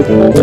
Ako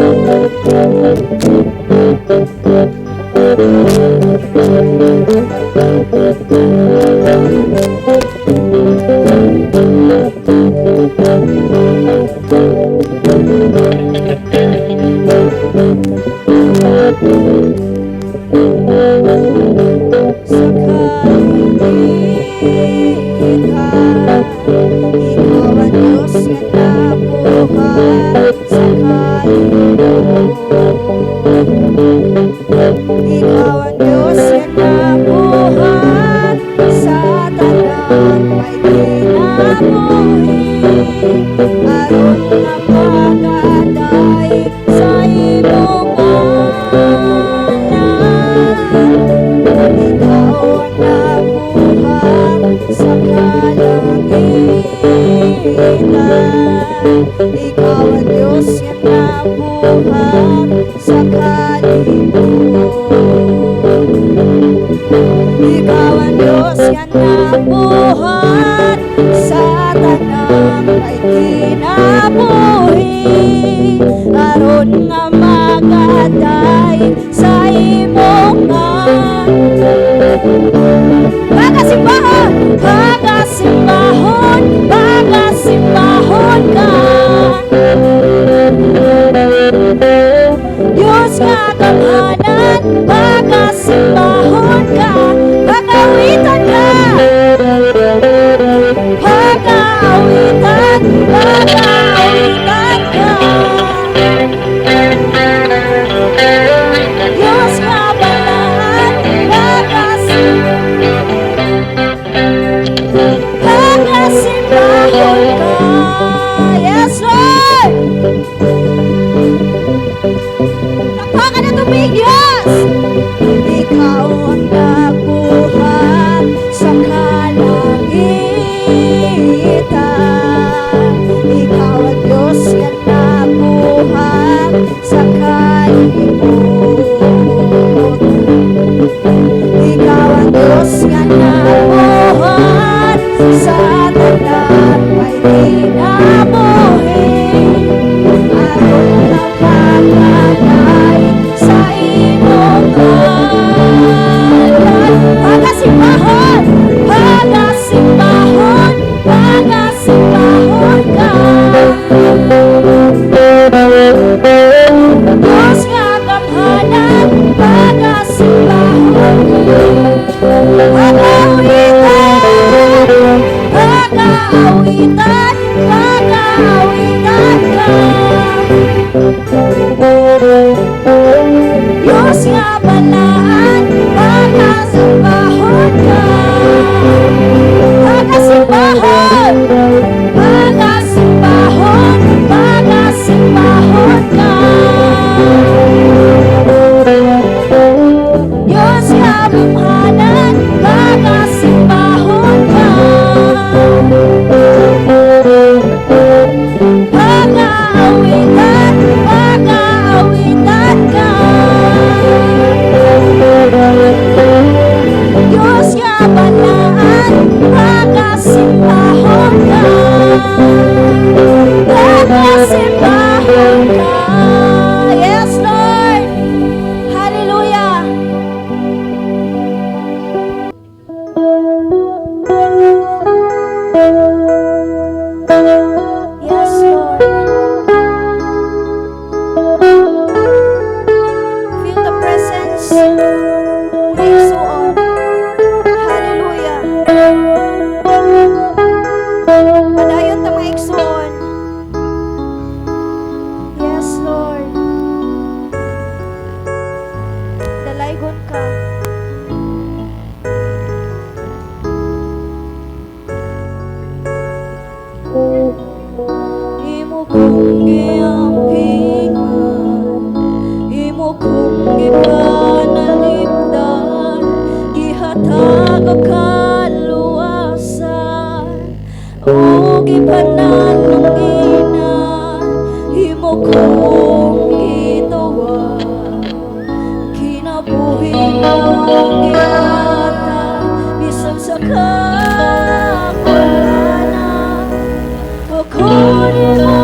ni mo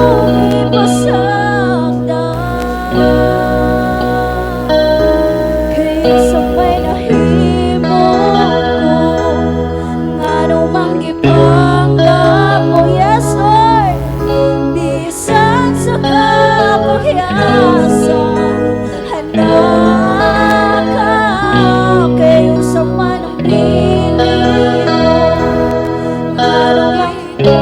ipasagdan paghiyasan. Handa ka kayo sa manang piling mo. Anong ito,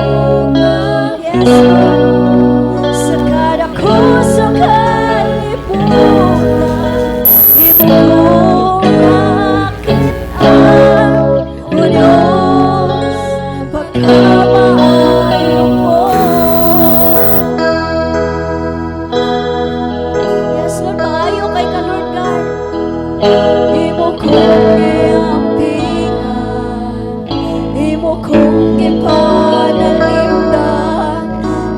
yes Lord, sa kada ko sa kalibutan, ibukong nakitaan, O Diyos, pagkamaayo mo. Yes Lord, maayo kay ka Lord God. Imo kong iampihan, imo kong ipanalimdan,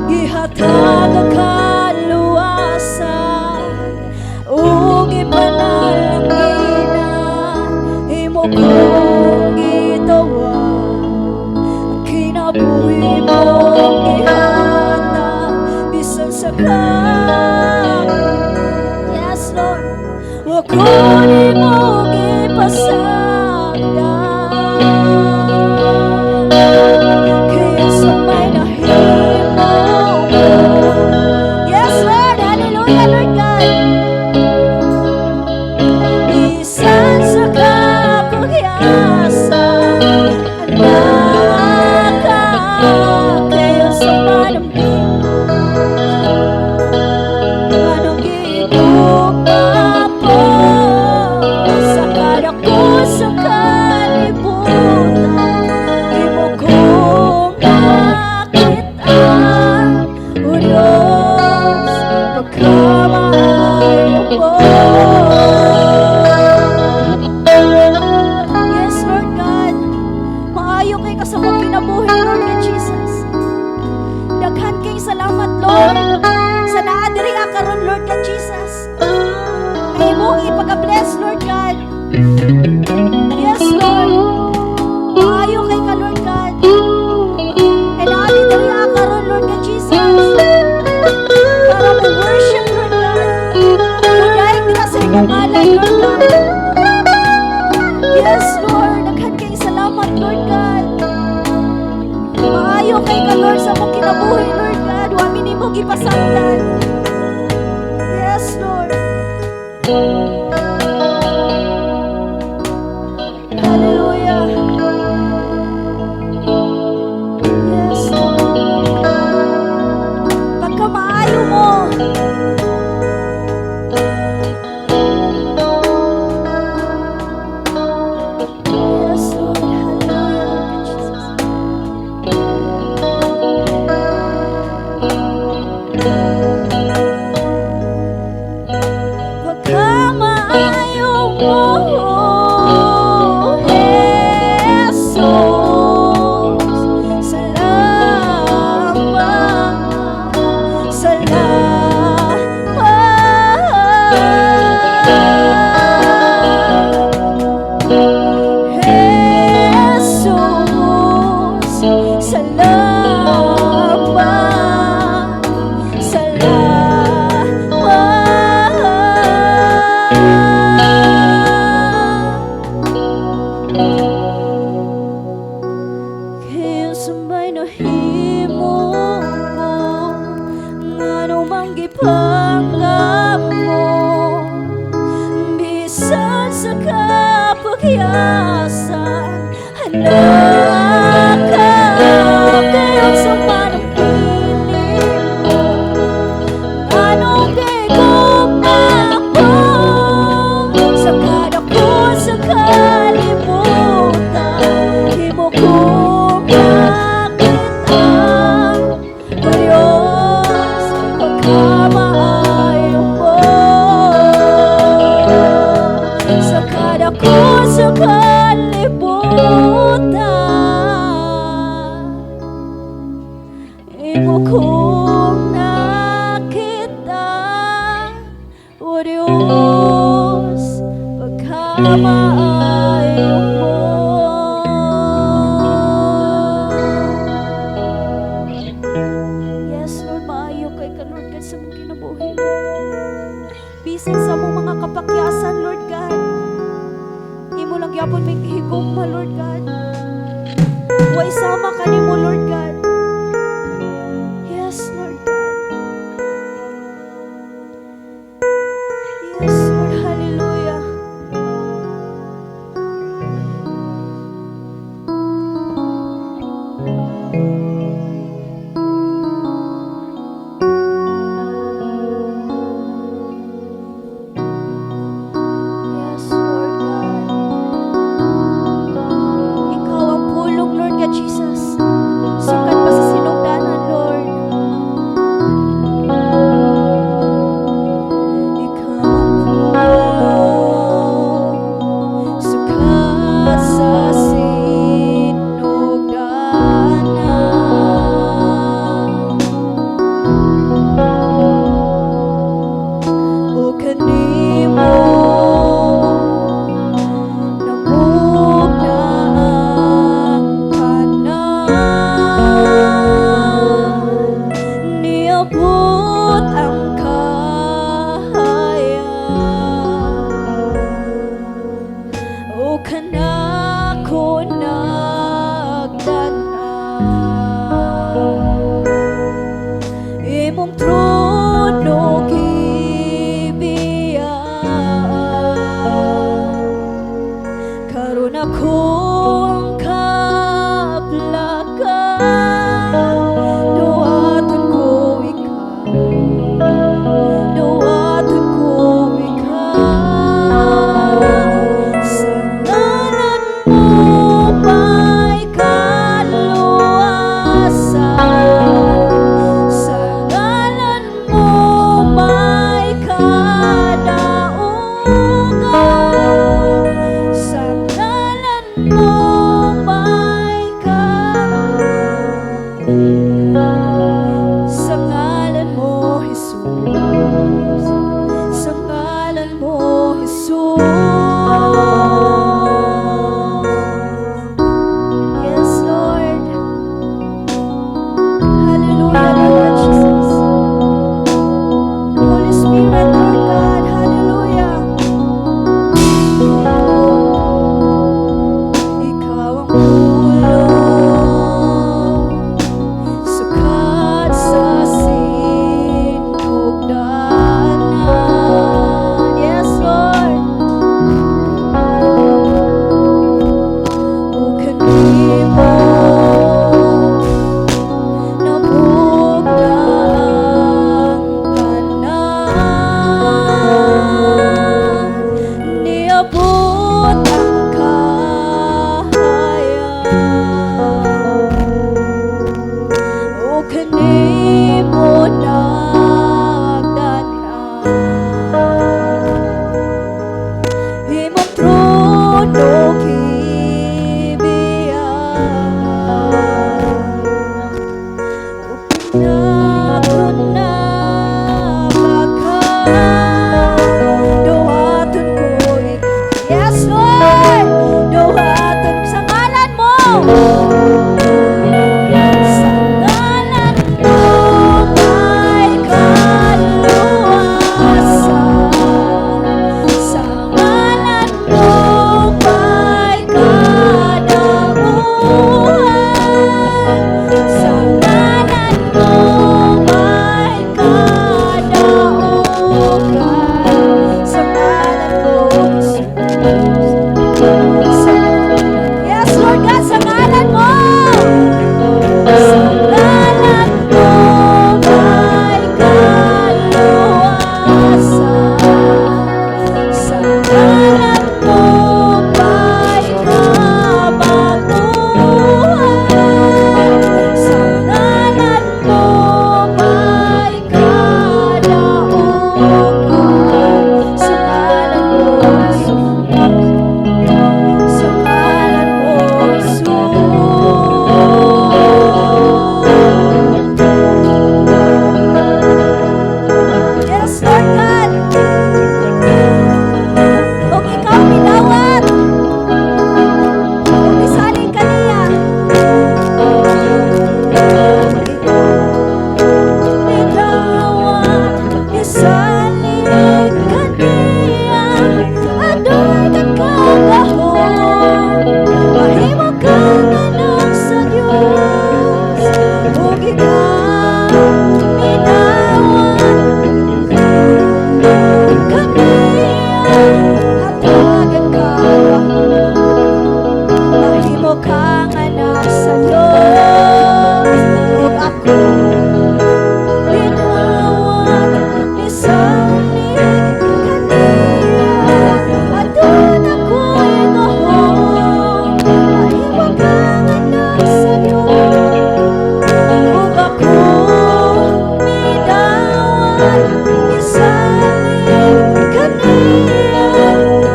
gihatag ang kaluwasan, ug ipanalangginan, imo kong gitawag, ang kinabuhi mong gihatag, bisan sa yes Lord, wa ko nimo gipasagdan, kaya sa may nahimo mo. Yes Lord, hallelujah Lord God. Bisan sa kapagyasan, anak ka kayo sa manambing. Anong gitugma po sa kada ko sa kalibutan, imo kong nakitaan, O Diyos, pagkamaayo mo. Yes Lord God, maayo kay ka sa mong kinabuhi Lord God Jesus. Daghan kay salamat Lord sa naadiri ka karon Lord God Jesus. May imong ipag-bless Lord God. Yes Lord, maayo kay ka Lord God. Ay naadiri ka karon Lord God Jesus, para mo worship Lord God. Kudayag nila sa inyong ngalan Lord God. Yes Lord, daghan kay salamat Lord God. Maayo kay ka Lord sa mong kinabuhi Lord God. Wa mi nimo gipasagdan. Yes Lord. Hallelujah. Yes Lord. Pagka maayo mo, yes Lord. Hallelujah Lord Jesus. Pagkamaayo mo, Jesus, salamat, salamat. Jesus, salamat, kaya sambay nahimo ko, ngano mang gipanggap mo, bisan sa kapagyasan, anak ka kayo sa manang piling mo. Anong gigugma ko sa kada ko sa kalibutan, imo kong nakitaan, O Diyos, pagkamaayo mo. Sa kada ko sa kalibutan, imo kong nakita, O Diyos, pagkamaayo mo. Yes Lord, maayo kay ka Lord God sa mong kinabuhi. Bisan sa mong mga kapakyasan Lord God, imo lang gyapon may higugma Lord God. Way sama ka nimo Lord God. Yes Lord God.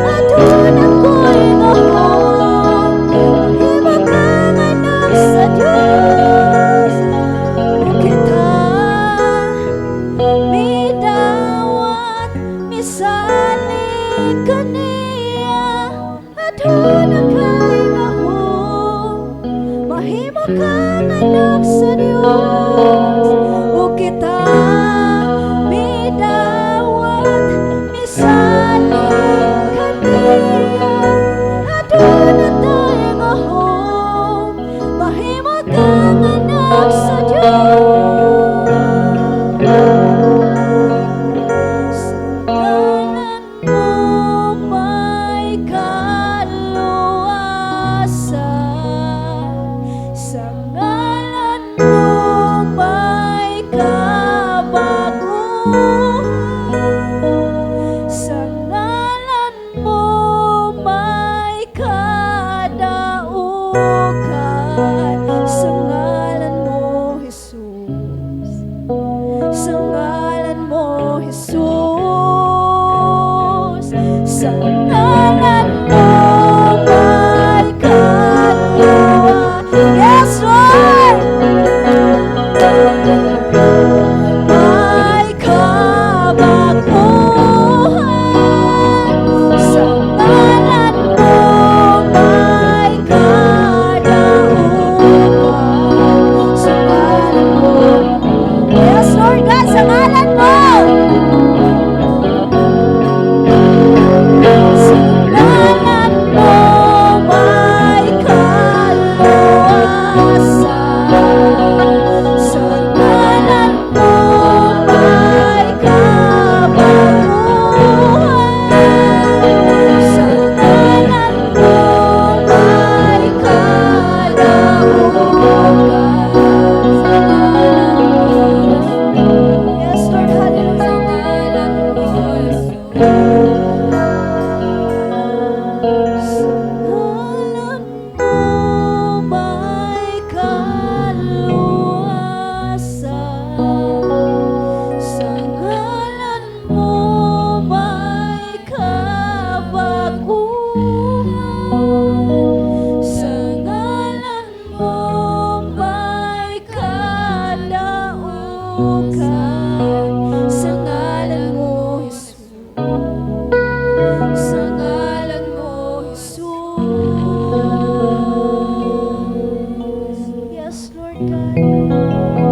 Adun ako'y ngahon, mahimo kang anak sa Diyos. O kita midawat, misalig kaniya. Adun ako'y ngahon, mahimo kang anak sa Diyos. O kita midawat, misalig kaniya. Adun ako'y ngahon, mahimo kang anak sa Diyos. Sa ngalan mo may kaluwasan, sa ngalan mo may kabaguhan, sa ngalan mo may kadaugan, sa ngalan mo Jesus, sa ngalan mo Jesus, sa ngalan mo may kaluwa. Yes, Lord! May kabaguhan, sa ngalan mo may kadaugan, sa ngalan mo. Yes, Lord God, sa ngalan mo. Sa ngalan mo may kaluwasan, sa ngalan mo may kabaguhan, sa ngalan mo may kadaugan, sa ngalan mo. Yes, Lord, hallelujah. Sa ngalan mo may kaluwasan, sa ngalan mo may kabaguhan, sa ngalan mo may kadaugan, sa ngalan mo Jesus, sa ngalan mo Jesus. Yes, Lord God.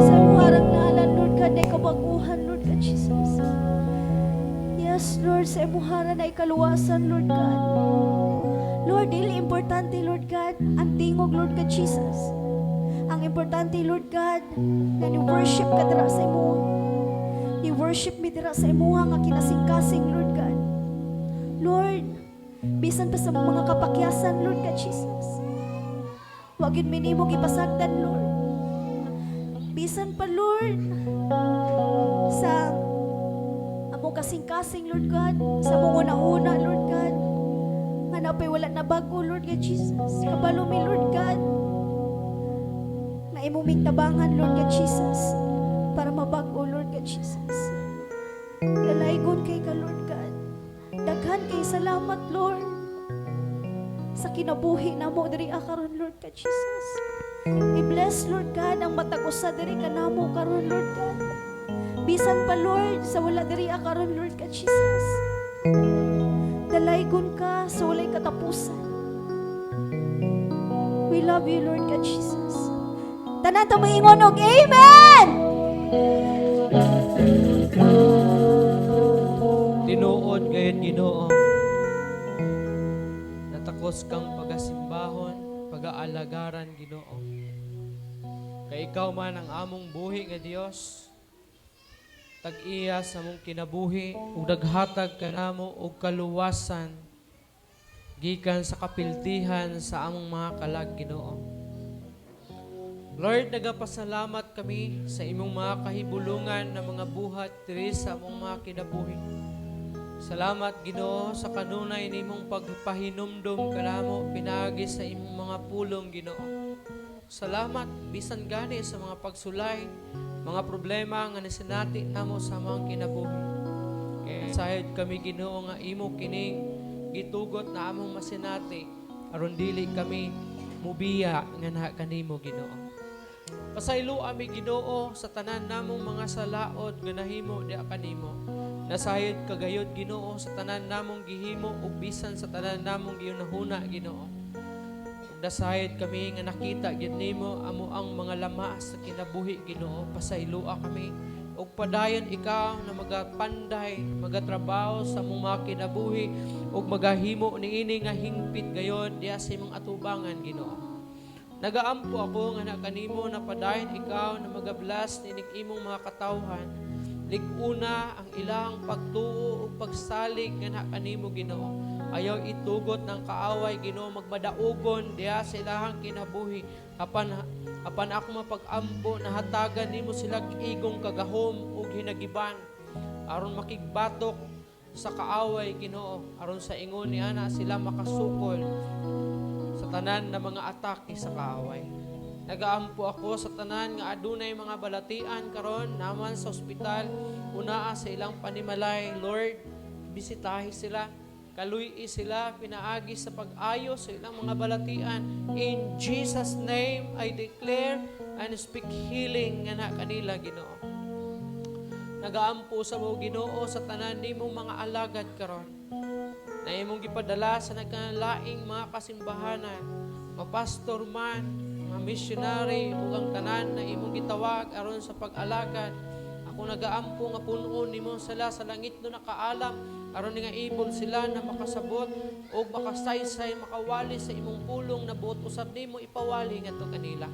Sa muharang ngalan, Lord God, na kabaguhan, Lord God Jesus. Yes, Lord, sa muharang na ikaluwasan, Lord God. Lord, dili importante, Lord God, ang tingog, Lord God Jesus. Ang importante, Lord God, na ni-worship ka dira sa imo. Ni-worship mi dira sa imuha nga kinasing-kasing, Lord God. Lord, bisan pa sa mga kapakyasan, Lord God Jesus. Huwag yun minimo gipasagdan, Lord. Bisan pa, Lord, sa among kasing-kasing, Lord God, sa mong una-una, Lord God, nga napay wala na bago, Lord God Jesus. Kabalo mi, Lord God, na imuming tabangan, Lord God Jesus, para mabago, Lord God Jesus. Lalaygon kay ka, Lord God. Daghan kay salamat, Lord, sa kinabuhi na mo diri karon, Lord God Jesus. I-bless, Lord God, ang matag-usa diri ka namo karon, Lord God. Bisan pa, Lord, sa wala diri karon, Lord God Jesus. Dalaygon ka sa walay katapusan. We love you, Lord God Jesus. Tanan ta moingon og amen. Tinuod gayud Ginoo. Natakos kang pagasimbahon, pag-aalagaran Ginoo. Kay ikaw man ang among buhi nga Dios. Tag-iya sa mong kinabuhi ug daghatag kanamo og kaluwasan gikan sa kapiltihan sa among mga kalag Ginoo. Lord, nagapasalamat kami sa imong mga kahibulungan na mga buhat diri sa among mga kinabuhi. Salamat Ginoo sa kanunay nimong pagpahinumdom kanamo pinaagi sa imong mga pulong Ginoo. Salamat bisan gani sa mga pagsulay, mga problema nga nasinati namo sa mga kinabuhi. Kaya sayod kami Ginoo nga imo kining gitugot na among masinati aron dili kami mubiya nga na kanimo Ginoo. Pasaylo ami Ginoo sa tanan namong mga salaod nga nahimo di kanimo. Nasayod kagayod Ginoo sa tanan namong gihimo ug bisan sa tanan namong gihunahuna Ginoo. Ug nasayod kami nga nakita gyud nimo amo ang mga lama sa kinabuhi Ginoo. Pasayloa kami ug padayon ikaw na magapanday, magatrabaho sa among mga kinabuhi ug magahimo niini nga hingpit gayon diha sa imong atubangan Ginoo. Nagaampo ako nga na kanimo na padayon ikaw na magablas nining imong mga katawhan. Liguna ang ilang pagtuo ug pagsalig nga na kanimo Ginoo. Ayaw itugot ng kaaway Ginoo magmadaugon diha sa ilahang kinabuhi. Apan ako mapag-ampo na hatagan nimo sila igong kagahom ug hinagiban aron makigbatok sa kaaway Ginoo aron sa ingon ni ana sila makasukol sa tanan na mga atake sa kaaway. Nagaampo ako sa tanan nga adunay mga balatian karon naman sa ospital unaa sa ilang panimalay. Lord, bisitahi sila, kaluy sila, pinaagi sa pag-ayo sa ilang mga balatian. In Jesus' name, I declare and speak healing nga na kanila Ginoo. Nagaampo sa mo Ginoo sa tanan nimong mga alagad karon na imong gipadala sa nagkanalaing mga kasimbahanan, mga pastor man, mga missionary, ug ang tanan na imong gitawag aron sa pag-alagad. Ako nagaampo nga punuon nimo sila sa langit no nakaalam aron nga ibon sila na makasabot o makasaysay makawali sa imong pulong na buot usab nimo ipawali ngadto kanila.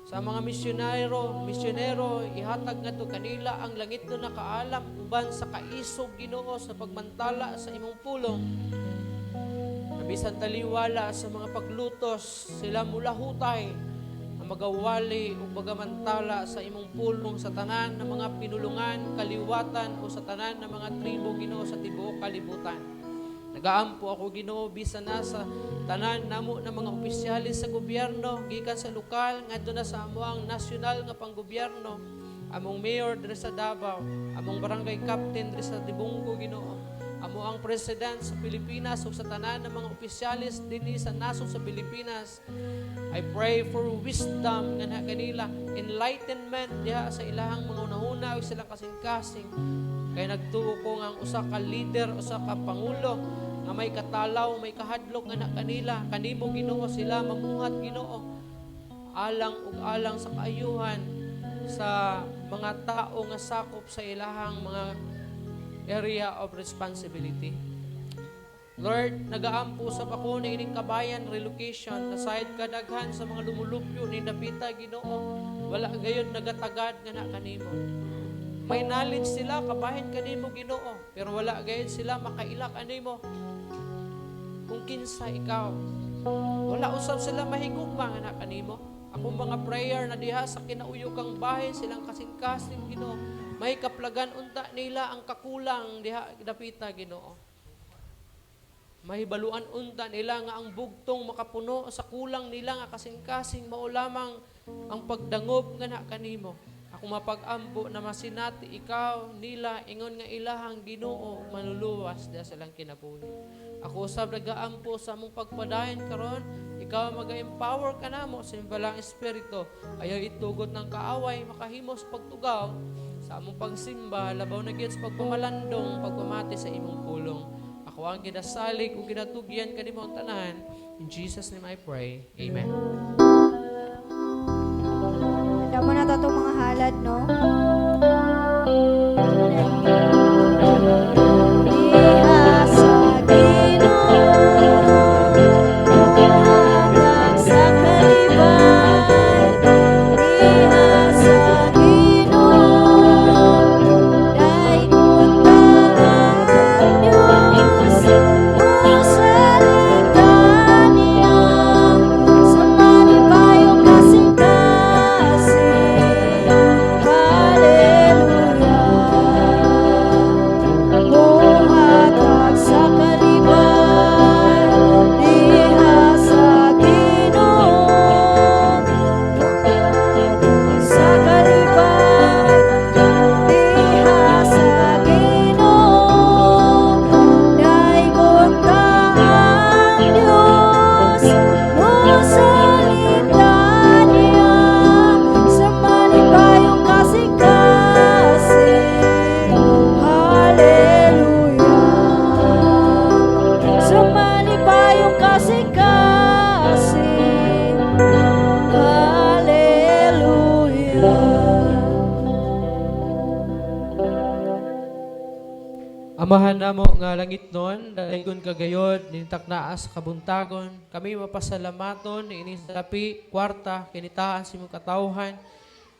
Sa mga misyonero, ihatag nga to kanila ang langit no nakaalam uban sa kaisog Ginoo sa pagmantala sa imong pulong. Bisan taliwala sa mga paglutos, sila mula hutay ang magawali o magamantala sa imong pulong sa tanan ng mga pinulungan, kaliwatan o sa tanan ng mga tribo Ginoo sa tibuok kalibutan. Nagaampo ako Ginoo bisan na sa tanan namo ng mga opisyalis sa gobyerno gikan sa lokal ngadto na sa amoang nasyonal nga panggobyerno, among mayor diri sa Davao, among barangay captain diri sa Tibunggo Ginoo, amo ang president sa Pilipinas ug sa tanan ng mga opisyalis dinhi sa nasod sa Pilipinas. I pray for wisdom nga na kanila, enlightenment diha sa ilahang mga unahuna ug silang kasing-kasing. Kay nagtuo ko nga ang usa ka leader, usa ka pangulo nga may katalaw, may kahadlok nga na kanila. Kanimo Ginoo sila mamuhat Ginoo. Alang ug alang sa kaayuhan sa mga tao nga sakop sa ilahang mga area of responsibility. Lord, nagaampo sa ako na ining kabayan relocation, nasayad kadaghan sa mga lumulupyo ni Napita Ginoo. Wala gayon nagatagad nga na kanimo. May knowledge sila, kabahin kanimo Ginoo, pero wala gayon sila makailak kanimo. Kung kinsa ikaw, wala usab sila mahigugma nga na kanimo. Akong mga prayer na diha sa kinauyokang bahay silang kasing-kasing Ginoo. May kaplagan unta nila ang kakulang diha Napita Ginoo. Mahibaluan unta nila nga ang bugtong makapuno sa kulang nila nga kasing-kasing mao lamang ang pagdangob nga na kanimo. Ako mapag-ampo na masinati ikaw nila ingon nga ilahang Ginoo manluluwas diha sa ilang kinabuhi. Ako usab nagaampo sa among pagpadayon karon, ikaw maga-empower kanamo sa imbalang espiritu. Ayaw itugot ng kaaway makahimos pagtugaw sa among pagsimba, labaw na gyud sa pagpamalandong, pagpamati sa imong pulong. Ako ang ginasalig ug ginatugyan kanimo ang tanan. In Jesus' name I pray. Amen. Damo na to mga halad, no? Diha sa Ginoo, hatag sa kaliban. Diha sa Ginoo, dayon tagaan Diyos. Usaligtan niya sa malipayong kasing-kasing. Hallelujah. Amahan namo nga langit nun, dalaygon kagayod, nintak naa sa kabuntagon, kami mapasalamaton, ini sa dapi, kwarta, kinitaan si mong katawhan,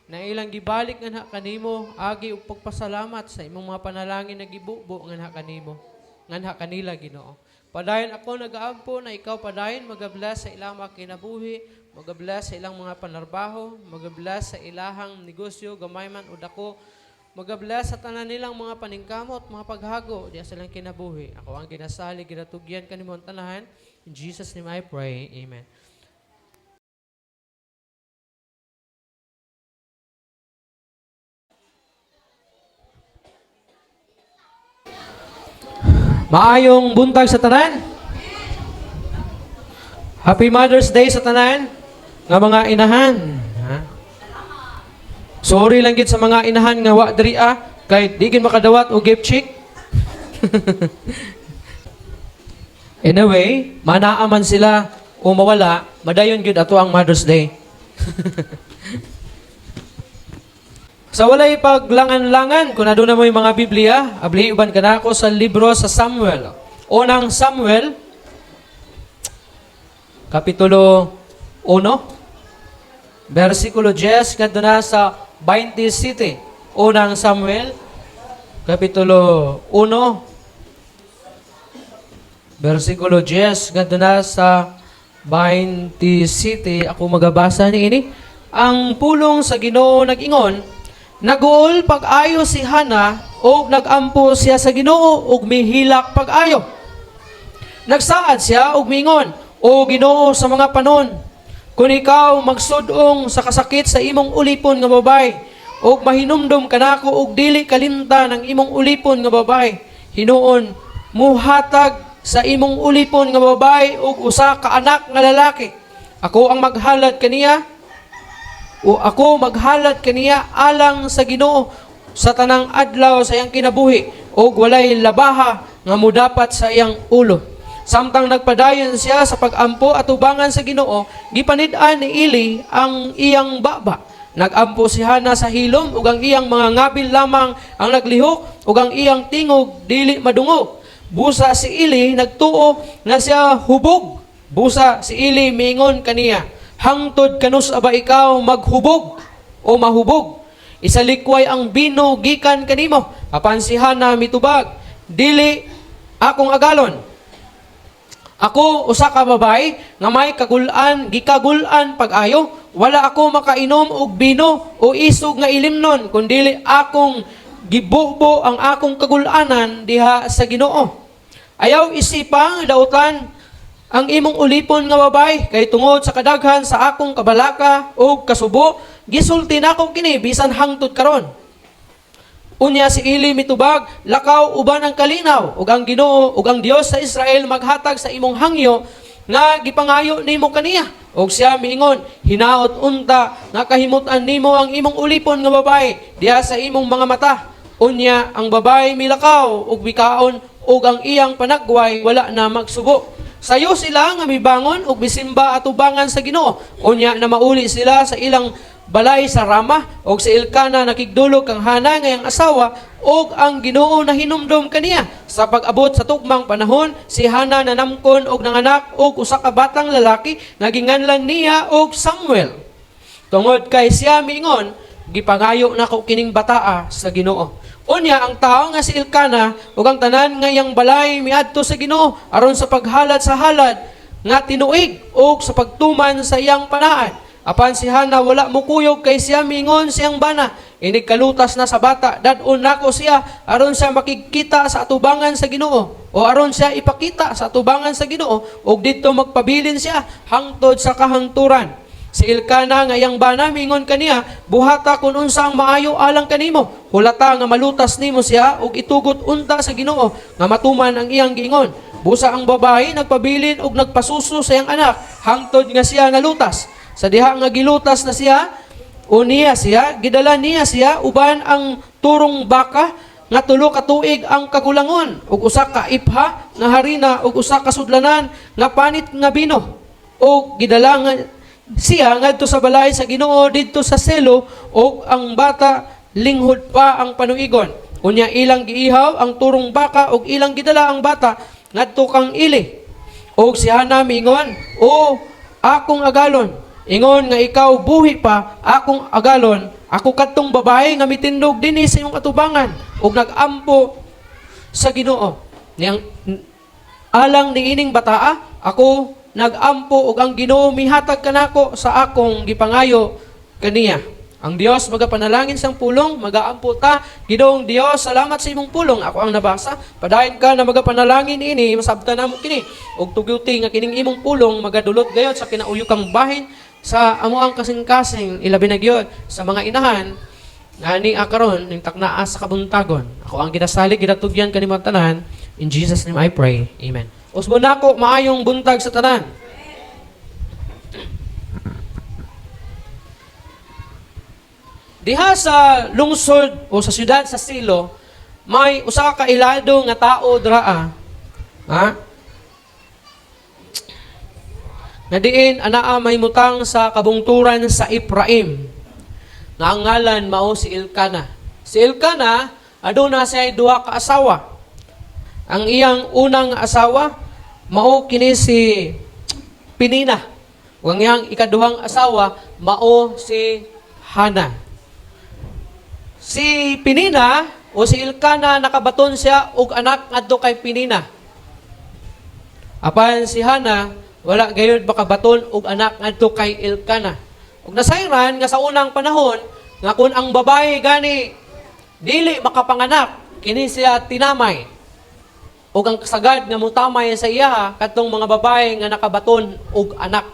na ilang gibalik nga na kanimo, agi ug pagpasalamat sa imong mga panalangin na gibubo nga na kanimo, nga na kanila Ginoo. Padayon ako nagaampo na ikaw padayon magabless sa ilang mga kinabuhi, magabless sa ilang mga panarbaho, magabless sa ilahang negosyo, gamay man o dako, magabless sa tanan nilang mga paningkamot, mga paghago, diya silang kinabuhi. Ako ang ginasali, ginatugyan kanimo ang tanahan. In Jesus' name I pray. Amen. Maayong buntag sa tanan. Happy Mother's Day sa tanan nga mga inahan. Ha? Sorry lang gid sa mga inahan nga wa diri kay di gid makadawat og gift check. Anyway, manaaman sila o mawala, madayon gid ato ang Mother's Day. Sa walay paglangan-langan, kung naduna mo yung mga Biblia, abliuban ka na ako sa libro sa Samuel. Unang Samuel, Kapitulo 1, versikulo 10, kadto na sa 27. Unang Samuel, Kapitulo 1, versikulo 10, kadto na sa 27. Ako magabasa ni ini. Ang pulong sa Ginoo nag-ingon, naguol pag-ayo si Hana o nagampo siya sa Ginoo ug mihilak pag-ayo. Nagsaad siya ug mingon, O Ginoo sa mga panon, kung ikaw magsudong sa kasakit sa imong ulipon nga babay, ug mahinumdom kanako ug dili kalimta ng imong ulipon nga babay, hinuon muhatag sa imong ulipon nga babay ug usa ka anak nga lalaki. Ako ang maghalad kaniya o ako maghalad kaniya alang sa Ginoo sa tanang adlaw sa iyang kinabuhi o walay labaha nga mudapat sa iyang ulo. Samtang nagpadayon siya sa pagampo at ubangan sa Ginoo, gipanid-an ni Eli ang iyang baba. Nagampo si Hana sa hilom ug ang iyang mga ngabil lamang ang naglihok ug ang iyang tingog dili madungog. Busa si Eli nagtuo na siya hubog. Busa si Eli mingon kaniya, hangtod kanus aba ikaw maghubog o mahubog. Isalikway ang bino gikan kanimo. Apan si Hana mitubag, dili akong agalon. Ako usa ka babay nga may kagulan, gikagulan pag-ayo. Wala ako makainom og bino o isog nga ilimnon, kundili akong gibubo ang akong kagulanan diha sa Ginoo. Ayaw isipang dautan ang imong ulipon nga babay, kay tungod sa kadaghan sa akong kabalaka o kasubo, gisulti na ako kini bisan hangtod karon. Unya si Eli mitubag, lakaw uban ang kalinaw, ug ang Ginoo ug ang Dios sa Israel maghatag sa imong hangyo nga gipangayo nimo kaniya. Ug siya miingon, hinaot unta nga kahimutan nimo ang imong ulipon nga babay diha sa imong mga mata. Unya ang babay milakaw ug bikaon ug ang iyang panagway wala na magsubo. Sayo sila nga mibangon ug bisimba at ubangan sa Ginoo. Unya na mauli sila sa ilang balay sa Rama ug si Elkana nakigdulog kang Hana nga iyang asawa ug ang Ginoo na hinumdom kaniya. Sa pag-abot sa tugmang panahon, si Hana nanamkon og nanganak og usa ka batang lalaki nga ginganlan niya og Samuel. Tungod kay siya miingon, gipangayo nako kining bataa sa Ginoo. Unya ang tao nga si Elkana ug ang tanan nga iyang balay miadto sa Ginoo aron sa paghalad sa halad nga tinuig ug sa pagtuman sa iyang panaan. Apan si Hana wala mukuyog kay siya mingon siyang bana. Inig kalutas na sa bata, dadon nako siya aron siya makikita sa atubangan sa Ginoo o aron siya ipakita sa atubangan sa Ginoo ug didto magpabilin siya hangtod sa kahangturan. Si Elkana nga iyang bana mingon kaniya, buhata kun unsa ang maayo alang kanimo. Hulata nga malutas nimo siya ug itugot unta sa Ginoo nga matuman ang iyang giingon. Busa ang babae nagpabilin ug nagpasuso sa iyang anak hangtod nga siya nalutas. Sa diha nga gilutas na siya, uniya siya, gidala niya siya, uban ang turong baka, nga tulo ka tuig ang kagulangon, ug usa ka ipha, nga harina, ug usa ka sudlanan, nga panit nga bino. O gidala nga siya, ngadto sa balay sa Ginoo, didto sa Selo, ug ang bata, linghod pa ang panuigon. Unya ilang giihaw ang turong baka ug ilang gidala ang bata ngadto kang ili. Og si Hana mingon, "O akong agalon, ingon nga ikaw buhi pa, akong agalon, ako kadtong babae nga mitindog dinhi sa imong atubangan ug nagampo sa Ginoo." Niyang alang niining bataa, ako nagampo ug ang Ginoo mihatag kanako sa akong gipangayo kaniya. Ang Dios magapanalangin sang pulong, magaampo ta. Ginoong Dios, salamat sa imong pulong. Ako ang nabasa. Padayon ka na magapanalangin ini, masabtan namo kini. Ug tugyuti nga kining imong pulong magadulot gayod sa kinauyokang bahin sa amoang kasing-kasing ilabi na gyud sa mga inahan ngani akaron ning taknaa sa kabuntagon. Ako ang ginasalig gidatugyan kanimo tanan. In Jesus name I pray. Amen. Usbon nako maayong buntag sa tanan. Diha sa lungsod o sa syudad sa Silo, may usa ka ilado nga tao draa. Ha? Na diin anaa may mutang sa kabungturan sa Ephraim. Nga ang ngalan mao si Elkana. Si Elkana aduna siya duha ka asawa. Ang iyang unang asawa mao kini si Penina. Ang iyang ikaduhang asawa mao si Hana. Si Penina o si Elkana nakabaton siya og anak ngadto kay Penina. Apan si Hana wala gayud makabaton og anak ngadto kay Elkana. Ug nasayran nga sa unang panahon nga kun ang babae gani dili makapanganak kini siya tinamay. Ug ang kasagad nga mutamay sa iya kadtong mga babae nga nakabaton og anak.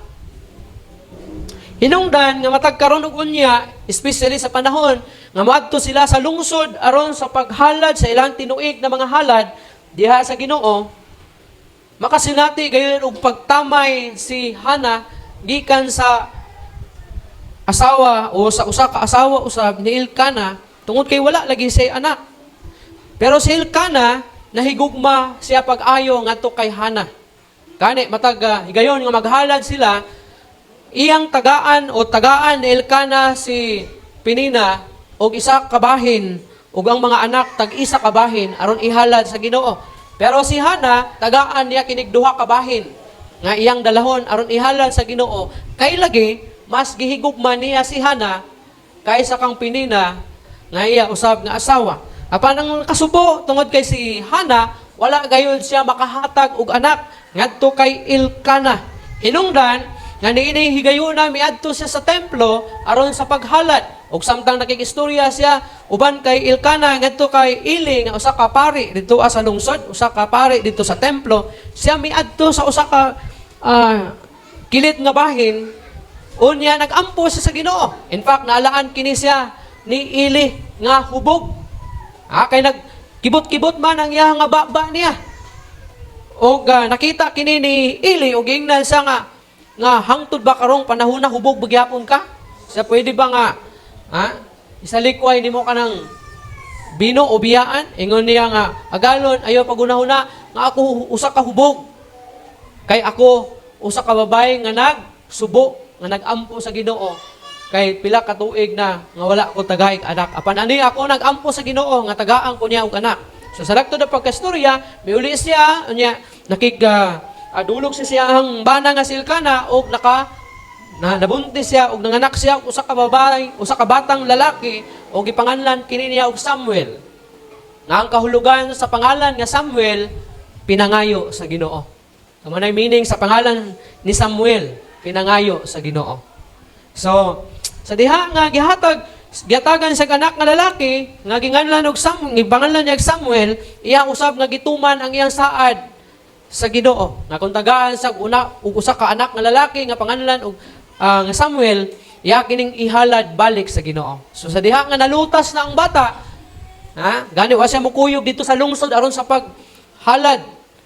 Hinungdan nga matag karon og unya, especially sa panahon nga moadto sila sa lungsod aron sa paghalad sa ilang tinuig na mga halad diha sa Ginoo. Makasinati gayon og pagtamay si Hana gikan sa asawa o sa usa ka asawa usab ni Elkana tungod kay wala lagi siya anak. Pero si Elkana nahigugma siya pag-ayo ngadto kay Hana. Kani matag higayon nga maghalad sila. Iyang tagaan o tagaan ni Elkana si Penina og isa kabahin ug ang mga anak tag-isa kabahin aron ihalad sa Ginoo. Pero si Hana tagaan niya kinig duha kabahin nga iyang dalahon aron ihalad sa Ginoo. Kay lagi mas gihigugma niya si Hana kaysa kang Penina nga iya usab nga asawa. Apan ang kasubo tungod kay si Hana wala gayud siya makahatag og anak ngadto kay Elkana. Hinungdan nga niini higayuna miadto siya sa templo aron sa paghalad ug samtang nakikistorya siya uban kay Elkana ngadto kay Eli nga usa ka pari dito sa lungsod, usa ka pari dito sa templo, siya miadto sa usa ka kilit nga bahin unya nagampo siya sa Ginoo. In fact naalaan kini siya ni Eli nga hubog. Kay nagkibot-kibot man ang iya nga baba niya. Og nakita kini ni Eli og ingnan siya nga hangtod ba karong panahon na hubog bagyapon ka? Sa pwede ba nga isalikway nimo ka ng bino o biyaan? Ingon niya nga agalon ayo pagunahuna nga ako usa ka hubog. Kay ako usa ka babae nga nagsubo nga nagampo sa Ginoo. Kay pila ka tuig na nga wala ko tagaig anak. Apan ani ako nagampo sa Ginoo nga tagaan ko niya og anak. So sa dakto na pagkastorya, miuli siya unya dulog siya ang bana nga si Elkana og nabuntis siya og nanganak siya usa ka babae, usa ka batang lalaki og gipanganlan kini niya og Samuel. Nga ang kahulugan sa pangalan nga Samuel pinangayo sa Ginoo. Kamanay meaning sa pangalan ni Samuel, pinangayo sa Ginoo. So, sa diha nga gihatagan sa anak nga lalaki nga ginganlan og gipanganlan niya og Samuel, iya usab nga gituman ang iyang saad sa Ginoo. Nga kung tagaan sa usa ka anak nga lalaki nga panganlan og nga Samuel, iya kining ihalad balik sa Ginoo. So sa diha nga nalutas na ang bata, gani wa siya mukuyog dito sa lungsod aron sa paghalad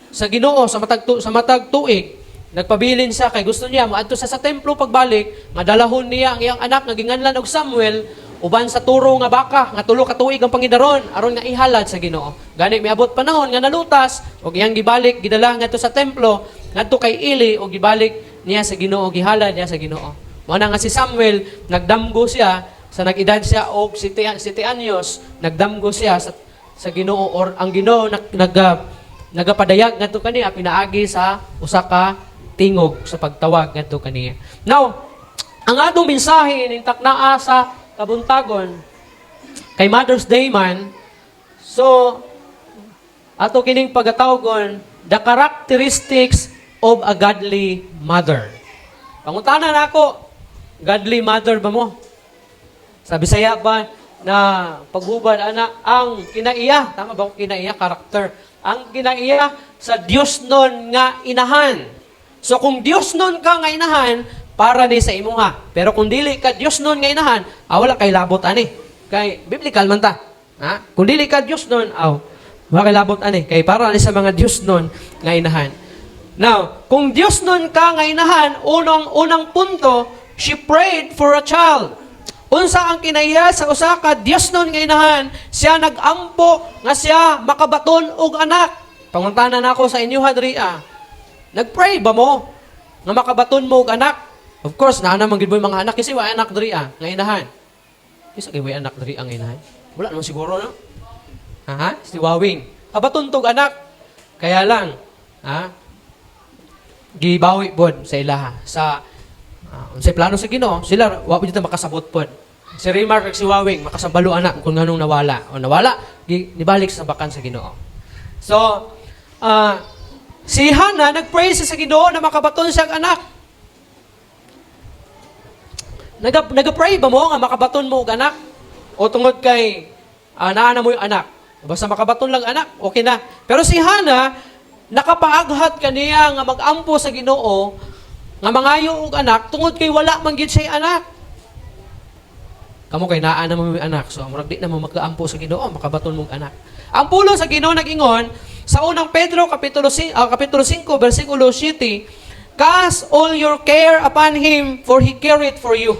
sa Ginoo sa matag tuig. Nagpabilin siya kay gusto niya moadto sa templo pagbalik, nga dalahon niya ang iyang anak nga ginganlan og Samuel uban sa turo nga baka nga tulo ka tuig ang pangidaron aron nga ihalad sa Ginoo. Gani miabot panahon nga nalutas og iyang gibalik gidala ngadto sa templo ngadto kay Eli og gibalik niya sa Ginoo gihalad niya sa Ginoo. Mao na nga si Samuel nagdamgo siya sa nag-edad siya og 7 anyos, nagdamgo siya sa sa Ginoo or ang Ginoo nagapadayag ngadto kaniya pinaagi sa usa ka tingog sa pagtawag ngadto kaniya. Now, ang atong mensahe ning taknaa sa kabuntagon kay Mother's Day man. So, ato kining pagatawgon the characteristics of a godly mother. Pangutanan nako, godly mother ba mo? Sa Bisaya ba na paghubad ana ang kinaiya, tama ba kung kinaiya character? Ang kinaiya sa Dios nun nga inahan. So kung Dios nun ka nga inahan, para ni sa imuha. Pero kung dili ka Dios nun nga inahan, wala kay labot ani. Kay biblical man ta. Ha? Kung dili ka Dios nun, wala kay labot ani. Kay para ni sa mga Dios nun nga inahan. Now, kung Diyos nun ka nga inahan, unang punto, she prayed for a child. Unsa ang kinaiya sa usa ka Diyos nun nga inahan, siya nagampo nga siya makabaton og anak. Pangutanan nako sa inyo hadria. Nagpray ba mo nga makabaton mo og anak? Of course, naa naman gid mo yung mga anak kasi wa anak dria nga inahan. Isa kay way anak dria nga inahan. Wala naman siguro no. Ha? Si Wawing. Kabaton tog anak. Kaya lang, gibawi pod sa ilaha sa unsay plano sa Ginoo sila wa pud makasabot pod si Remark ug si Wawing makasabalo anak kung nganong nawala nibalik sa bakan sa Ginoo. So si Hannah nagpray sa Ginoo na makabaton siya og anak. Nagapray ba mo nga makabaton mo og anak o tungod kay naa na mo yung anak basta makabaton lang anak okay na. Pero si Hannah nakapaaghat kaniya nga magampo sa Ginoo nga mangayo og anak tungod kay wala man gid siya anak. Kamo kay naa na mo anak so murag di na mo magaampo sa Ginoo makabaton mong anak. Ang pulo sa Ginoo nag-ingon sa unang Pedro kapitulo 5 bersikulo 7, cast all your care upon him for he careth for you.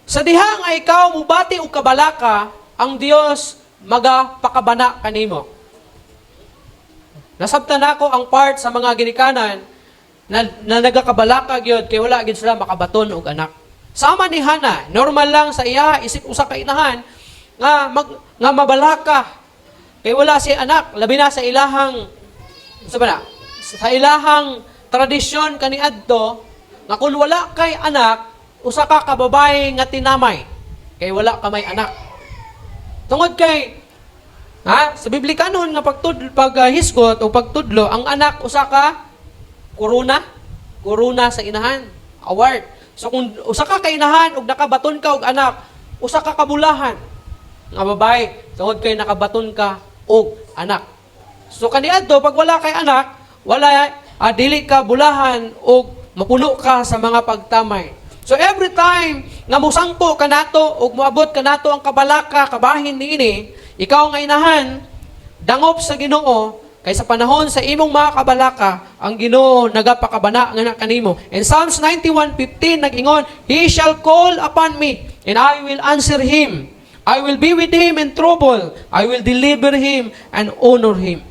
Sa diha nga ikaw mubati og kabalaka ang Dios magapakabana kanimo. Nasabtan nako ang part sa mga ginikanan na nagakabalaka gyud kay wala gyud sila makabaton og anak. Sama ni Hannah, normal lang sa iya isip usa ka inahan nga mabalaka kay wala si anak labi na sa ilahang sa ilahang tradisyon kaniadto nga kun wala kay anak usa ka kababaye nga tinamay kay wala ka may anak. Tungod kay sa biblikanon nga paghisgot o pagtudlo ang anak usa ka korona sa inahan, award. So kung usa ka inahan ug nakabaton ka og anak, usa ka kabulahan nga babae tungod kay nakabaton ka og anak. So kaniadto pag wala kay anak, wala dili ka bulahan og mapuno ka sa mga pagtamay. So every time nga musangko kanato ug moabot kanato ang kabalaka kabahin niini, ikaw nga inahan dangop sa Ginoo kay sa panahon sa imong mga kabalaka ang Ginoo nagapakabana nga kanimo. In Psalms 91:15 nag-ingon, he shall call upon me and I will answer him. I will be with him in trouble. I will deliver him and honor him.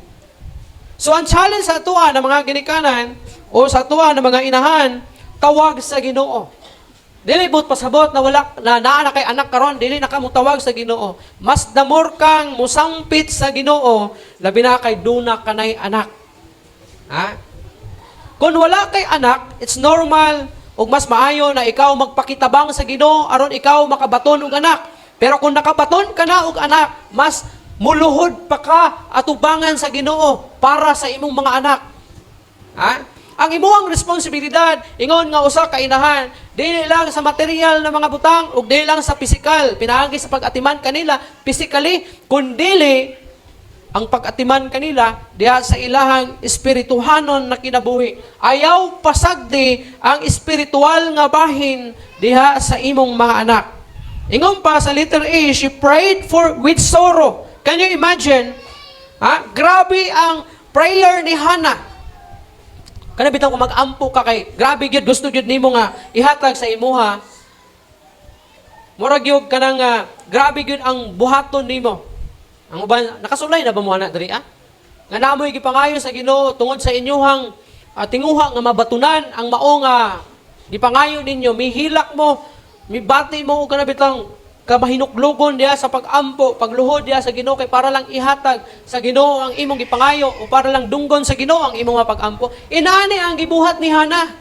So ang challenge sa atuwa ng mga ginikanan o sa atuwa ng mga inahan, tawag sa Ginoo. Dili bot pasabot na wala naa na kay anak karon, dili na ka mo tawag sa Ginoo. Mas damor kang musangpit sa Ginoo labi na kay duna kanay anak. Kung wala kay anak, it's normal ug mas maayo na ikaw magpakitabang sa Ginoo aron ikaw makabaton og anak. Pero kung nakabaton ka na og anak, mas muluhod pa ka atubangan sa Ginoo para sa imong mga anak. Ang imuhang responsibilidad, ingon nga usa ka inahan, dili lang sa material na mga butang ug dili lang sa pisikal, pinaagi sa pag-atiman kanila physically, kundi ang pag-atiman kanila diha sa ilahang espirituhanon na kinabuhi. Ayaw pasagdi ang espiritual nga bahin diha sa imong mga anak. Ingon pa sa letter A, she prayed with sorrow. Can you imagine? Grabe ang prayer ni Hannah. Kana bitaw kung mag-ampo ka kay grabe gyud gusto gyud nimo nga ihatag sa imuha. Murag gyud kanang grabe gyud ang buhaton nimo. Ang uban nakasulay na ba mo ana diri Nga namoy gipangayo sa Ginoo tungod sa inyuhang tinguha nga mabatunan ang mao nga gipangayo ninyo, mihilak mo, mibati mo og kana bitang kamahinuklugon diya sa pagampo, pagluhod diya sa Ginoo kay para lang ihatag sa Ginoo ang imong gipangayo o para lang dunggon sa Ginoo ang imong pagampo. Inani ang gibuhat ni Hana.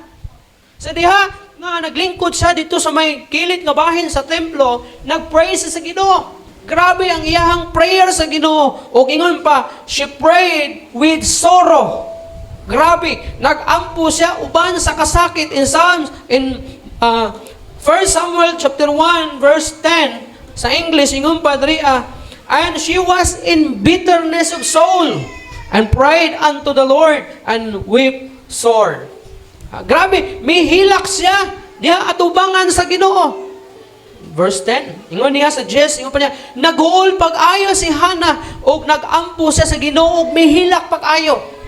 Sa diha nga naglingkod siya dito sa may kilid nga bahin sa templo, nagpray siya sa Ginoo. Grabe ang iyahang prayer sa Ginoo. O ingon pa, she prayed with sorrow. Grabe, nagampo siya uban sa kasakit in Psalms in 1 Samuel chapter 1 verse 10 sa English ingon pa diri and she was in bitterness of soul and prayed unto the Lord and wept sore. Grabe, may hilak siya diha atubangan sa Ginoo. Verse 10, ingon niya sa Jess, ingon pa niya, naguol pag-ayo si Hana og nagampo siya sa Ginoo og may hilak pag-ayo.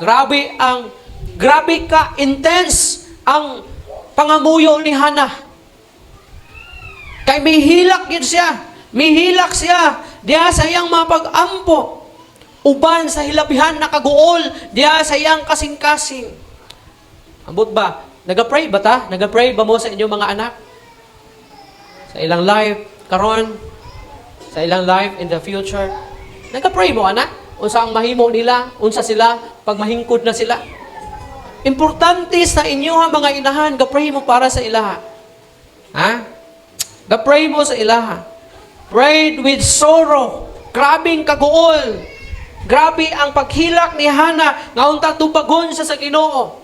Grabe ka intense ang pangamuyo ni Hana. Kay may hilak yun siya. May hilak siya. Diya sa iyang mga pag-ampo. Uban sa hilabihan na kaguol. Diya sa iyang kasing-kasing. Ambot ba? Nag-pray ba ta? Nag-pray ba mo sa inyong mga anak? Sa ilang life karon? Sa ilang life in the future? Nag-pray mo, anak? Unsa ang mahimo nila? Unsa sila? Pag mahingkod na sila? Importante sa inyo mga inahan, gapray mo para sa ilaha. Ha? Gapray mo sa ilaha. Prayed with sorrow. Grabing kaguol. Grabe ang paghilak ni Hana nga unta tubagon siya sa Ginoo.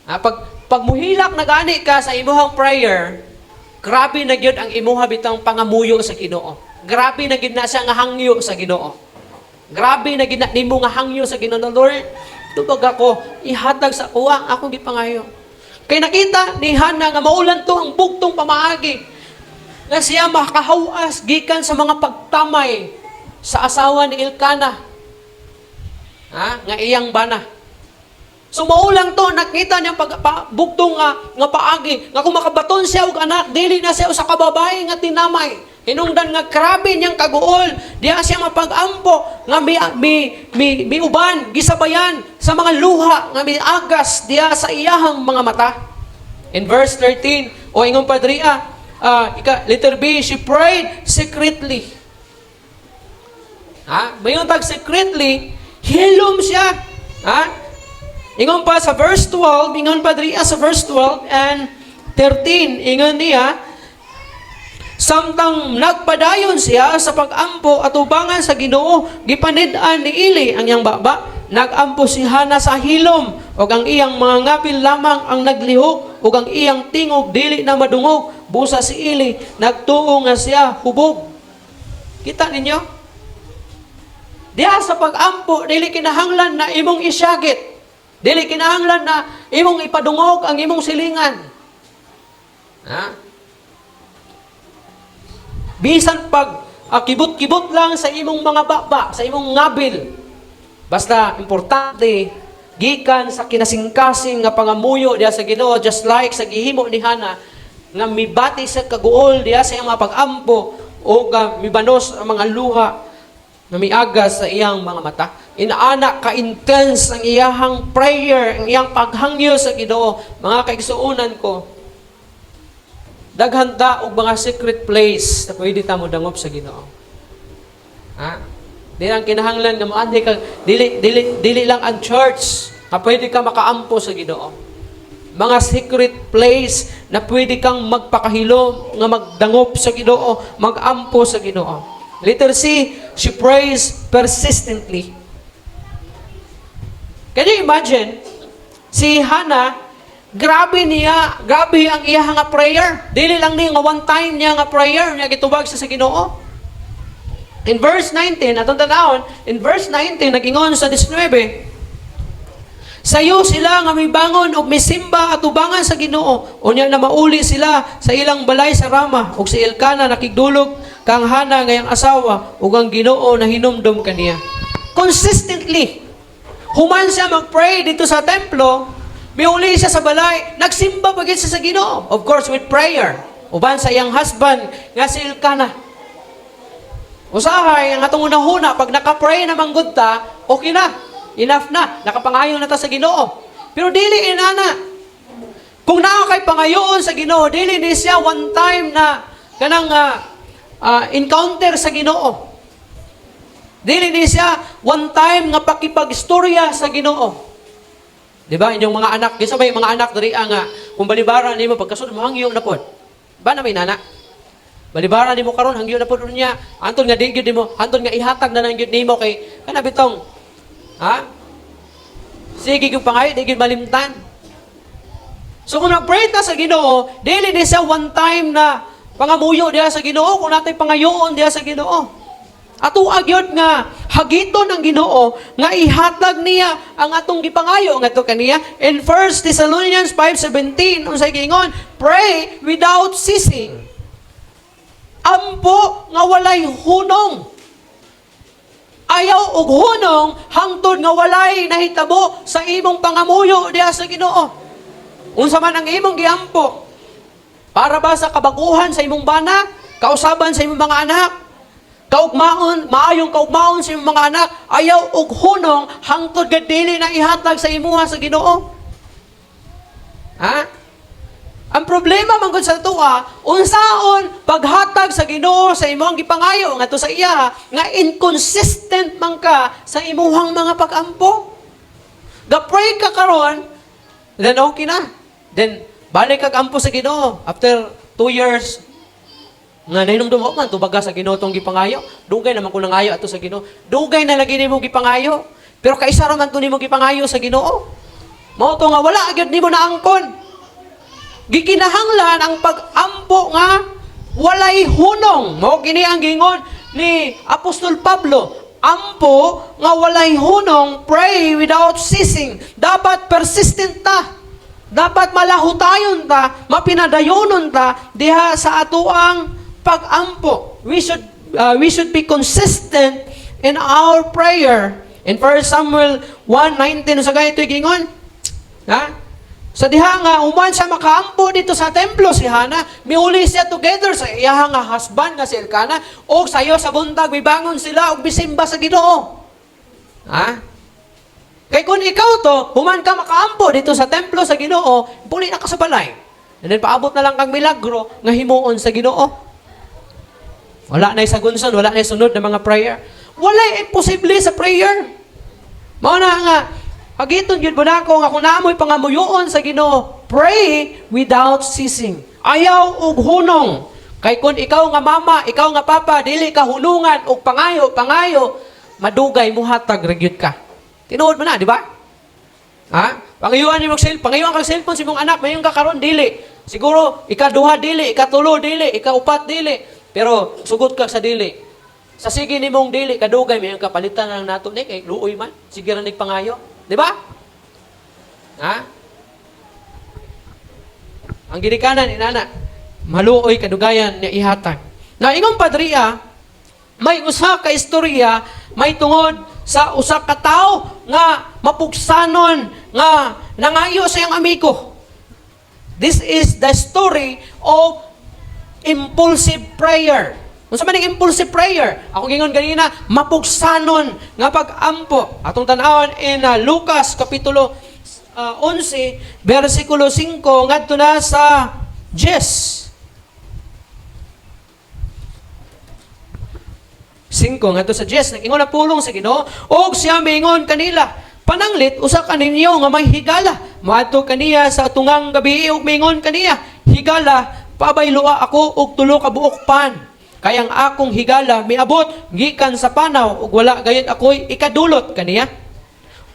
Pag muhilak na gani ka sa imuhang prayer, grabe na gyud ang imuha bitang pangamuyo sa Ginoo. Grabe na gyud na siya nga hangyo sa Ginoo. Grabe na gyud na nimo nga hangyo sa Ginoo, Lord. Tubag ako, ihatag sa kuwa ang akong gipangayo. Kay nakita ni Hana nga maulan to ang bugtong pamaagi nga siya makahawas gikan sa mga pagtamay sa asawa ni Elkana. Nga iyang bana. So maulang to, nakita niya bugtong nga paagi, nga kung makabaton siya og anak, dili na siya sa kababae nga tinamay. Hinungdan nga grabe niyang kaguol, diya siya mapag-ampo, nga may uban, gisabayan sa mga luha, nga may agas, diya sa iyahang mga mata. In verse 13, o ingon pa diri, letter B, she prayed secretly. Mayroon tag secretly, hilom siya. Ingon pa sa verse 12, ingon pa diri sa verse 12 and 13, ingon niya, samtang nagpadayon siya sa pag-ampo at ubangan sa Ginoo, gipanid-an ni Eli ang iyang baba, nagampo si Hana sa hilom, ug ang iyang mga ngapil lamang ang naglihok, ug ang iyang tingog dili na madungog. Busa si Eli, nagtuo nga siya hubog. Kita ninyo? Diya sa pag-ampo, dili kinahanglan na imong isyagit. Dili kinahanglan na imong ipadungog ang imong silingan. Bisan pag kibot-kibot lang sa imong mga baba, sa imong ngabil. Basta importante, gikan sa kinasingkasing nga pangamuyo diya sa Ginoo, just like sa gihimo ni Hana, nga mibati sa kaguol diya sa iyang mga pag-ampo o mibanos ang mga luha na miagas sa iyang mga mata. Inaana ka-intense ang iyahang prayer, ang iyang paghangyo sa Ginoo. Mga kaigsuunan ko, daghanta og mga secret place na pwede ta mo dangop sa Ginoo. Di lang kinahanglan nga moandi ka dili lang ang church na pwede ka makaampo sa Ginoo. Mga secret place na pwede kang magpakahilom nga magdangop sa Ginoo, magampo sa Ginoo. Letter C, she prays persistently. Can you imagine? Si Hana, grabe ang iya nga prayer. Dili lang ni nga one time niya nga prayer niya gitubag sa Ginoo. In verse 19, atong tanawon, in verse 19 nagingon sa 19, sayo sila nga may bangon og misimba at ubangan sa Ginoo. Unya na mauli sila sa ilang balay sa Rama ug si Elkana nakigdulog kang Hana ngayang asawa ug ang Ginoo na hinumdom kaniya. Consistently, human siya mag-pray dito sa templo, miuli siya sa balay, nagsimba pagit siya sa Ginoo. Of course, with prayer. Uban sa iyang husband nga si Elkana. Usahay, ang atong unahuna, pag nakapray na manggod ta, okay na. Enough na. Nakapangayon na ta sa Ginoo. Pero dili inana. Kung naa kay pangayoon sa Ginoo, dili ni siya one time na kanang encounter sa Ginoo. Dili ni siya one time nga pakipagistorya sa Ginoo. Di ba? Inyong mga anak, gisa may mga anak diri nga kung balibaran nimo pagkasunod mo hangyo na pod. Ba na may nana? Balibaran nimo karon hangyo na pod unya. Anton nga di gyud nimo, anton nga ihatag na nang gyud nimo kay kana bitong sige yung pangayo, di gyud malimtan. So kung nag-pray ta sa Ginoo, dili ni siya one time na pangamuyo diha sa Ginoo, kung natay pangayoon diha sa Ginoo. Ato agyod nga hagiton ng Ginoo nga ihatag niya ang atong gipangayo ngadto kaniya in 1 Thessalonians 5:17 unsay giingon, pray without ceasing. Ampo nga walay hunong. Ayaw og hunong hangtod nga walay nahitabo sa imong pangamuyo diha sa Ginoo. Unsa man ang imong giampo? Para ba sa kabaguhan sa imong bana, kausaban sa imong mga anak? Kaugmaon, maayong kaugmaon sa imong mga anak, ayaw og hunong hangtod nga dili na ihatag sa imuha sa Ginoo. Ang problema man gud sa tuwa, unsaon paghatag sa Ginoo sa imong gipangayo ngadto sa iya nga inconsistent man ka sa imuhang mga pag-ampo. Ga-pray ka karon, then okay na. Then balik kag ampo sa Ginoo after 2 years. Nga nainumdum man tubaga sa Ginoo tong gipangayo. Dugay naman ko nangayo ato sa Ginoo. Dugay na lagi nimo gipangayo. Pero kaisa ra man to nimo gipangayo sa Ginoo. Mao to nga wala gyud nimo naangkon. Gikinahanglan ang pag-ampo nga walay hunong. Mao kini ang gingon ni Apostol Pablo. Ampo nga walay hunong, pray without ceasing. Dapat persistent ta. Dapat malahutayon ta, mapinadayonon ta diha sa atoang pag-ampo. We should be consistent in our prayer. In 1 Samuel 1:19 sa gayto gingon, sa diha nga uman siya makaampo dito sa templo si Hana, miuli siya together sa iya nga husband nga si Elkana, og sayo sa buntag bibangon sila og bisimba sa Ginoo. Kay kung ikaw to, human ka makaampo dito sa templo sa Ginoo, puli na ka sa balay. And then paabot na lang kang milagro nga himuon sa Ginoo. Wala na sagunson, wala na sunod na mga prayer. Wala imposible sa prayer. Mao na nga, hagiton gyud nako nga kung naamoy pangamuyoon sa Ginoo, pray without ceasing. Ayaw og hunong. Kay kung ikaw nga mama, ikaw nga papa, dili ka hulungan og pangayo, madugay muhatag ragyud ka. Tinuod mo na, di ba? Pangayuan niyo pangayuan kag cellphone sa imong anak, mayon ka karon dili. Siguro ikaduha dili, ikatulo dili, ikaupat dili. Pero sugot ka sa dili. Sa sige nimong dili kadugay mayon ka palitan lang nato ni kay luoy man. Sige ra pangayo, di ba? Ang ginikanan inana, maluoy kadugayan niya ihatag. Na ingong padriya, may usa ka istorya, may tungod sa usa ka tawo nga mapugsanon nga nangayo sa iyang amigo. This is the story of impulsive prayer. Unsa man ang impulsive prayer? Ako gingon ganina, mapugsanon nga pag-ampo. Atong tan-awon in Lucas kapitulo 11 bersikulo 5 ngadto na sa 10. 5 ngadto sa 10 nag-ingon na pulong sa Ginoo og siya miingon kanila, pananglit usa ka ninyo nga may higala moadto kaniya sa tungang gabi ug miingon kaniya, higala pabayloa ako og tulo ka buok pan, kay ang akong higala miabot gikan sa panaw ug wala gayud ako'y ikadulot kaniya.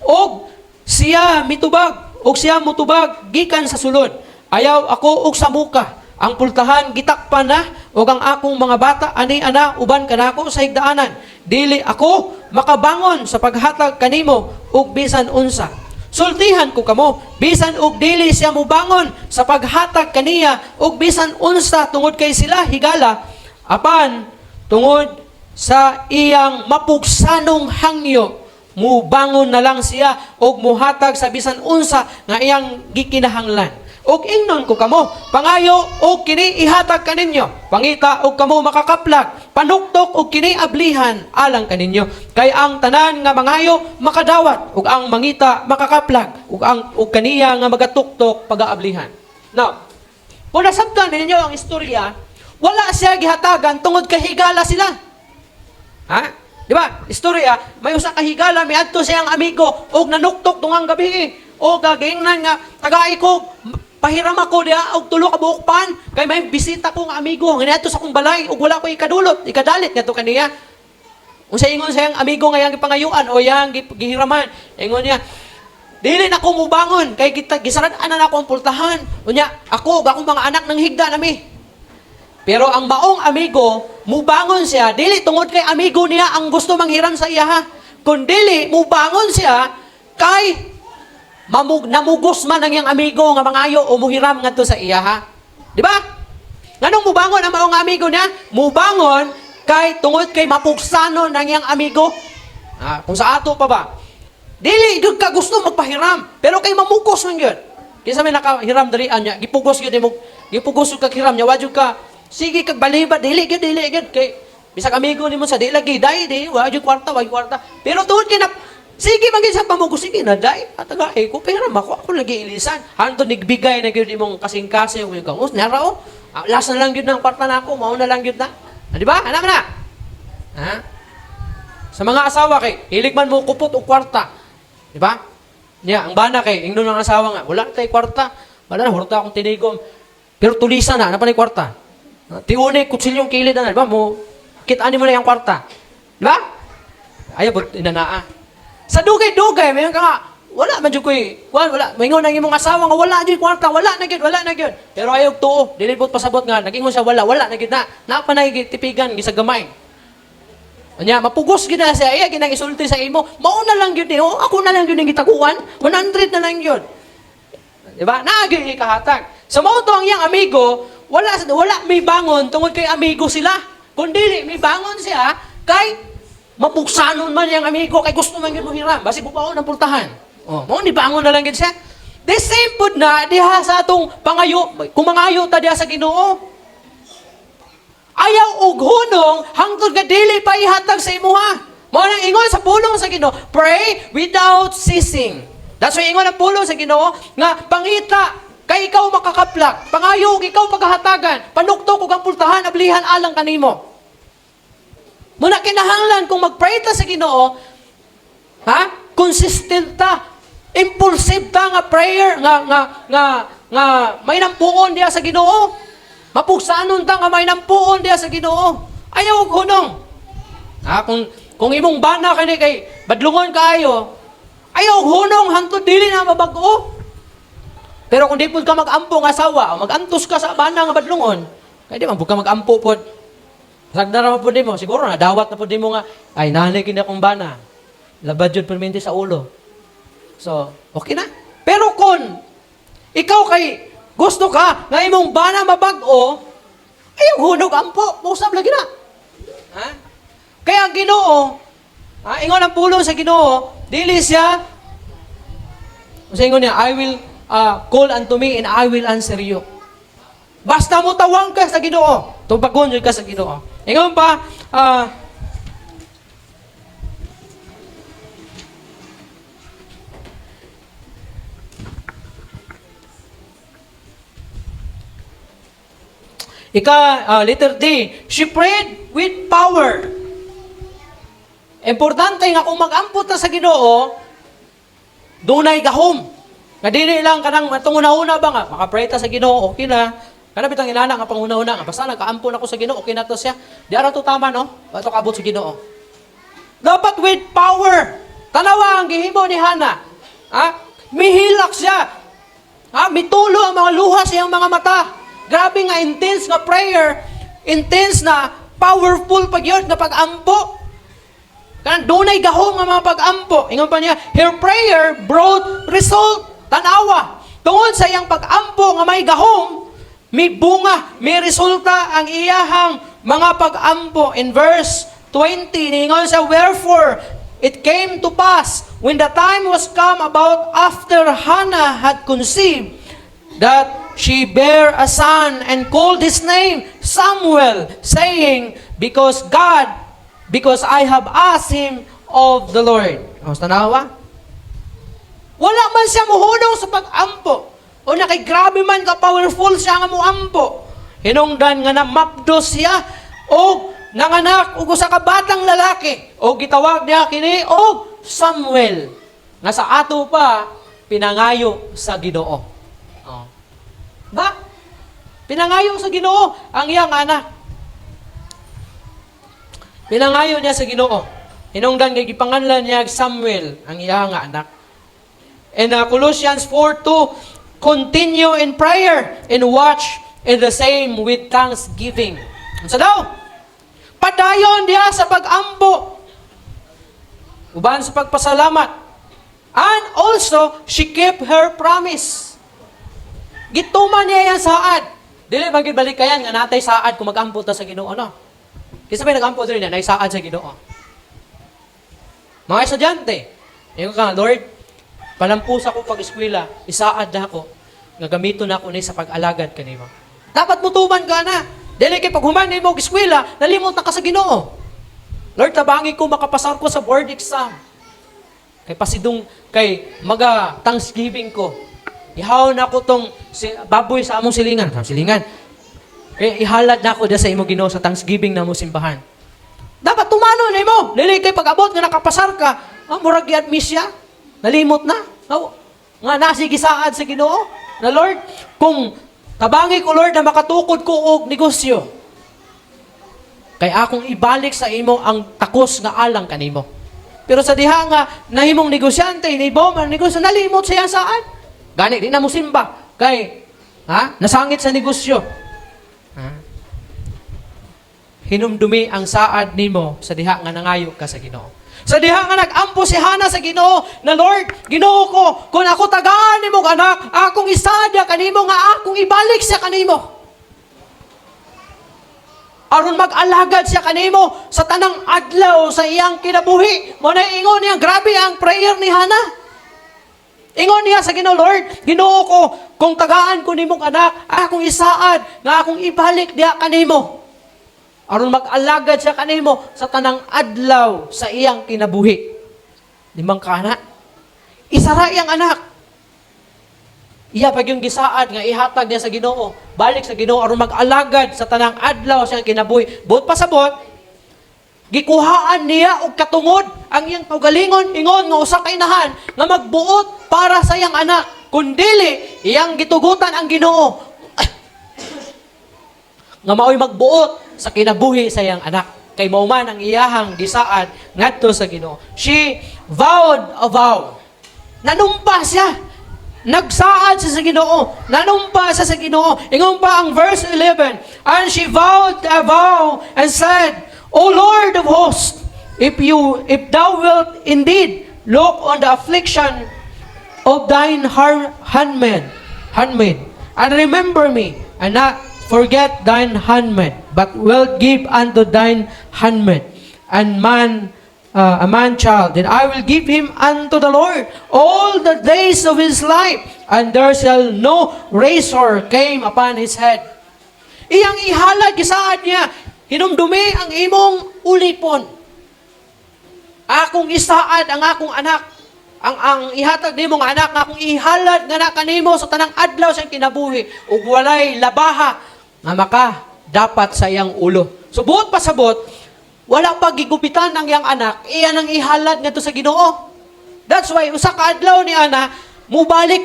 Og siya mitubag og siya mutubag gikan sa sulod, ayaw ako og sa muka. Ang pultahan gitakpan na ug ang akong mga bata ani ana uban kanako sa higdaanan. Dili ako makabangon sa paghatag kanimo ug bisan unsa. Sultihan ko kamo bisan og dili siya mobangon sa paghatag kaniya ug bisan unsa tungod kay sila higala apan tungod sa iyang mapugsanong hangyo mubangon na lang siya og muhatag sa bisan unsa nga iyang gikinahanglan. Og ingnon ko kamo, pangayo og kini ihatag kaninyo. Pangita og kamo makakaplag, panuktok og kini ablihan alang kaninyo. Kay ang tanan nga mangayo makadawat ug ang mangita makakaplag ug kaniya nga magatuktok pagaablihan. Now, kung nasabtan ninyo ang istorya, Wala siya gihatagan tungod kay higala sila. Ha? Di ba? Istorya, may usa ka higala, may adto siyang amigo, og nanuktok tungang gabi. O gagingnan nga, tagay ko, pahiram ako diya, og tulo ka buok pan, kay may bisita kong amigo, nginato sa kong balay, og wala ko ikadulot, ikadalit nga to kaniya. Kung sa ingon sayang amigo nga yang gipangayuan, o yang gihiraman, ingon niya, dili na ko mubangon, kay gisarad-an na ako ang pultahan. Unya, ako, akong mga anak nang higda nami. Pero ang maong amigo, mubangon siya, dili tungod kay amigo niya ang gusto manghiram sa iya ha. Kung dili, mubangon siya, kay namugos man ang iyang amigo nga mangayo o muhiram nga to sa iya ha. Di ba? Nganong mubangon ang maong amigo niya? Mubangon kay tungod kay mapugsano ng iyang amigo. Kung sa ato pa ba? Dili, yun ka gusto magpahiram. Pero kay mamugos man yun. Kisa may nakahiram darian niya, gipugos yun, gipugos yung kahiram niya, wadyo ka, sige kag baliba, dili gid kay bisag amigo nimo sa dili lagi dai wadyo kwarta. Pero tuod kay na sige man gid sa pamugos, sige na dai atagay ko pero ako lagi ilisan. Hanto nigbigay na gyud imong kasing-kasing ug kaus narao. Last na lang gyud ng kwarta nako, mao na lang gyud na. Di ba? Anak na. Ha? Sa mga asawa kay hilig man mo kupot og kwarta. Di ba? Niya, ang bana kay ingnon ng asawa nga, wala tay kwarta. Wala na hurta akong tinigom. Pero tulisan na panay kwarta. Tiune kutsilyong kilid na, di ba? Kitaan mo na yung kwarta. Di ba? Ayaw, inanaa. Sa dugay-dugay, mayroon ka nga, wala man dyan ko wala. Mayroon na yung mga asawa nga, wala dyan kwarta, wala na gyud. Pero ayaw tuo, dilibot pasabot nga, naging mo siya, wala na gyud na. Napanay tipigan, gisagamay. Anya, mapugos gid na siya, iya, ginang isulti sa imo, mauna lang yun, ako na lang yun yung gitaguan, 100 na lang yun. Di ba? Naging ikahatag. Sa mga ang iyang amigo, wala may bangon tungod kay amigo sila. Kundi may bangon siya kay mapugsanon man yung amigo kay gusto man gyud mo hiram basi bubaon ang pultahan. Mo ni bangon na lang gid siya. The same pud na diha sa atong pangayo, kung mangayo ta diha sa Ginoo. Ayaw og hunong hangtod nga dili pa ihatag sa imuha. Mao nang ingon sa pulong sa Ginoo, pray without ceasing. That's why ingon ang pulong sa Ginoo nga pangita kay ikaw makakaplak, pangayog, ikaw paghahatagan, panuktok ug ang pultahan, ablihan alang kanimo. Muna kinahanglan kung mag-pray ta sa Ginoo, consistent ta, impulsive ta nga prayer, nga may nampuon diya sa Ginoo. Mapugsanon ta nga may nampuon diya sa Ginoo. Ayaw og hunong. Kung imong bana kay badlungon kaayo, ayaw og hunong hangtod dili na mabag-o. Pero kung di po ka mag-ampo ng asawa, o mag-antos ka sa bana nga badlungon, kaya di man po ka mag-ampo po. Sagdara mo po di mo, siguro nadawat na po di mo nga, ay nanay kini akong bana. Labad yun permente sa ulo. So, okay na. Pero kung ikaw kay gusto ka nga imong bana mabag-o, ayaw hunog ampo, musab lagi na. Kaya ang Ginoo, ingon ang pulong sa Ginoo, dili siya, kasi ingon niya, I will call unto me and I will answer you. Basta mo tawang ka sa Ginoo. Tubagon ka sa Ginoo. Ingon pa, letter D, she prayed with power. Importante nga kung mag-ampot na sa Ginoo, dunay gahom. Nga dili lang kanang tunguna-una ba nga, makapray ta sa Ginoo, okay na. Kana bitang inana nga panguna-una nga, basta nagkaampon ako sa Ginoo, okay na to siya. Di ara to tama no? Bato kabot sa Ginoo. Dapat with power. Tanawa ang gihimo ni Hana. Mihilak siya. Mitulo ang mga luha sa iyang mga mata. Grabe nga intense nga prayer, intense na powerful pag yun nga pag-ampo. Kanang dunay gahom nga mga pag-ampo. Ingon pa niya, her prayer brought result. Tanawa. Tungod sa iyang pag-ampo nga may gahom, may bunga, may resulta ang iyahang mga pag-ampo. In verse 20, ningon sa, wherefore it came to pass when the time was come about after Hannah had conceived that she bare a son and called his name Samuel, saying, because I have asked him of the Lord. Tanawa? Wala man siya muhunong sa pag-ampo. O kay grabe man ka powerful siya nga muampo. hinungdan nga namapdos siya og nanganak og usa ka batang lalaki og gitawag niya kini og Samuel nga sa ato pa pinangayo sa Ginoo. Oh. Ba? Pinangayo sa Ginoo ang iyang anak. Pinangayo niya sa Ginoo. Hinungdan kay gipanganlan niya Samuel ang iyang anak. And Colossians 4:2, continue in prayer and watch in the same with thanksgiving. Unsa daw? Padayon diha sa pag-ampo. Uban sa pagpasalamat. And also, she kept her promise. Gituman niya yan saad. Dili magibalik kayan nga natay saad kung mag-ampo ta sa Ginoo, no? Kisa may nag-ampo din na saad sa Ginoo. Mga estudyante, yung ka, Lord, palampusa ko pag-eskwela, isaad na ako, nga gamiton na ako ni sa pag-alagad kanimo. Dapat mutuman ka na. Dili kay paghuman mo og eskwela, nalimot na ka sa Ginoo. Lord, tabangi ko makapasar ko sa board exam. Kay pasidong kay maga Thanksgiving ko. Ihaw na ko tong baboy sa among silingan. Silingan. Kay ihalad na ako diya sa imo Ginoo sa Thanksgiving na mo simbahan. Dapat tumano nimo. Dili kay pag-abot nga nakapasar ka, murag gyud misya. Nalimot na. Nga nasigi saad sa Ginoo. Na Lord, kung tabangi ko Lord na makatukod ko og negosyo, kay akong ibalik sa imo ang takos nga alang kanimo. Pero sa diha nga nahimong negosyante, nibo man negosyo nalimot siya saan? Gani di na mo simba kay nasangit sa negosyo. Hinumdumi ang saad nimo sa diha nga nangayo ka sa Ginoo. Sa diha nga nag-ampo si Hana sa Ginoo na Lord, Ginoo ko, kung ako tagaan nimo anak, akong isadya kanimo nga akong ibalik sa kanimo. Aron mag-alagad siya kanimo sa tanang adlaw sa iyang kinabuhi. Mo na ingon niya, grabe ang prayer ni Hana. Ingon niya sa Ginoo, Lord, Ginoo ko, kung tagaan ko nimong anak, akong isaad nga akong ibalik diha kanimo. Aron mag-alagad siya kanimo sa tanang adlaw sa iyang kinabuhi. Limang kana. Isara iyang anak. Iya pag yung gisaad nga ihatag niya sa Ginoo, balik sa Ginoo aron mag-alagad sa tanang adlaw sa kinabuhi. Buot pasabot, gikuhaan niya og katungod ang iyang kaugalingon ingon nga usa ka inahan nga magbuot para sa iyang anak. Kundili iyang gitugutan ang Ginoo nga maoy magbuot sa kinabuhi sa iyang anak. Kay mao man ang iyahang gisaad ngadto sa Ginoo. She vowed a vow. Nanumpa siya. Nagsaad siya sa Ginoo. Nanumpa siya sa Ginoo. Ingon pa ang verse 11. And she vowed a vow and said, O Lord of hosts, if thou wilt indeed look on the affliction of thine handmaid, and remember me, and not forget thine handmaid, but wilt give unto thine handmaid, and a man child, then I will give him unto the Lord all the days of his life, and there shall no razor came upon his head. Iyang ihalad, gisaad niya, hinumdumi ang imong ulipon. Akong isaad ang akong anak, ang ihatag nimo nga anak, akong ihalad nga na kanimo sa tanang adlaw sa kinabuhi, ug walay labaha nga maka dapat sa iyang ulo. So buot pasabot, wala pa gigupitan ng iyang anak, iyan ang ihalad nga to sa Ginoo. That's why, usa ka adlaw ni Ana, mubalik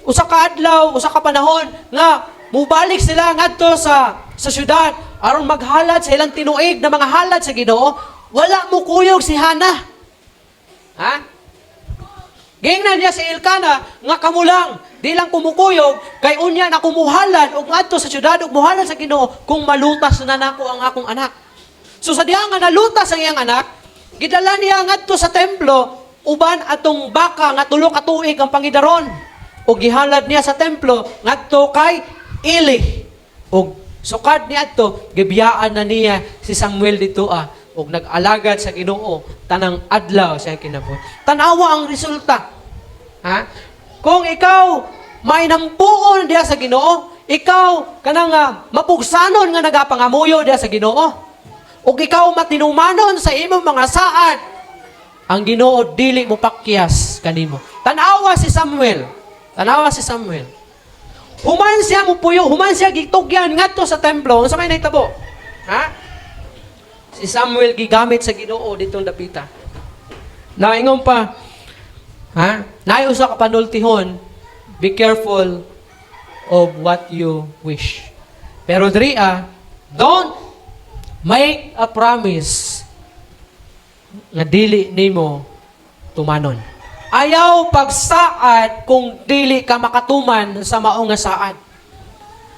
usa ka adlaw, usa ka panahon, nga, mubalik sila ngadto sa syudad, aron maghalad sa ilang tinuig na mga halad sa Ginoo, wala mo kuyog si Hana. Ha? Gingnan niya si Elkana, nga kamulang, di lang kumukuyog, kay unya na kumuhalad, ug ngadto sa syudad, ug muhalad sa Ginoo, kung malutas na nako ang akong anak. So sa diha nga nalutas ang iyang anak, gidala niya ngadto sa templo uban atong baka nga tulo ka tuig ang pangidaron. O gihalad niya sa templo ngadto kay Eli. O sukad niadto gibiyaan na niya si Samuel dito og nag-alagad sa Ginoo tanang adlaw sa kinabuhi. Tanawa ang resulta. Ha? Kung ikaw may nampuon diha sa Ginoo, ikaw kanang mapugsanon nga nagapangamuyo diha sa Ginoo. O ikaw matinumanon sa imong mga saad, ang Ginoo dili mo pakyas kanimo. Tanawa si Samuel. Human siya mo puyo, human siya gitugyan ngadto sa templo. Unsa may nahitabo? Ha? Si Samuel gigamit sa Ginoo ditong dapita. Naingon pa, ha? Naay usa ka panultihon, be careful of what you wish. Pero diri don't make a promise nga dili nimo tumanon. Ayaw pagsaad kung dili ka makatuman sa maong nga saad.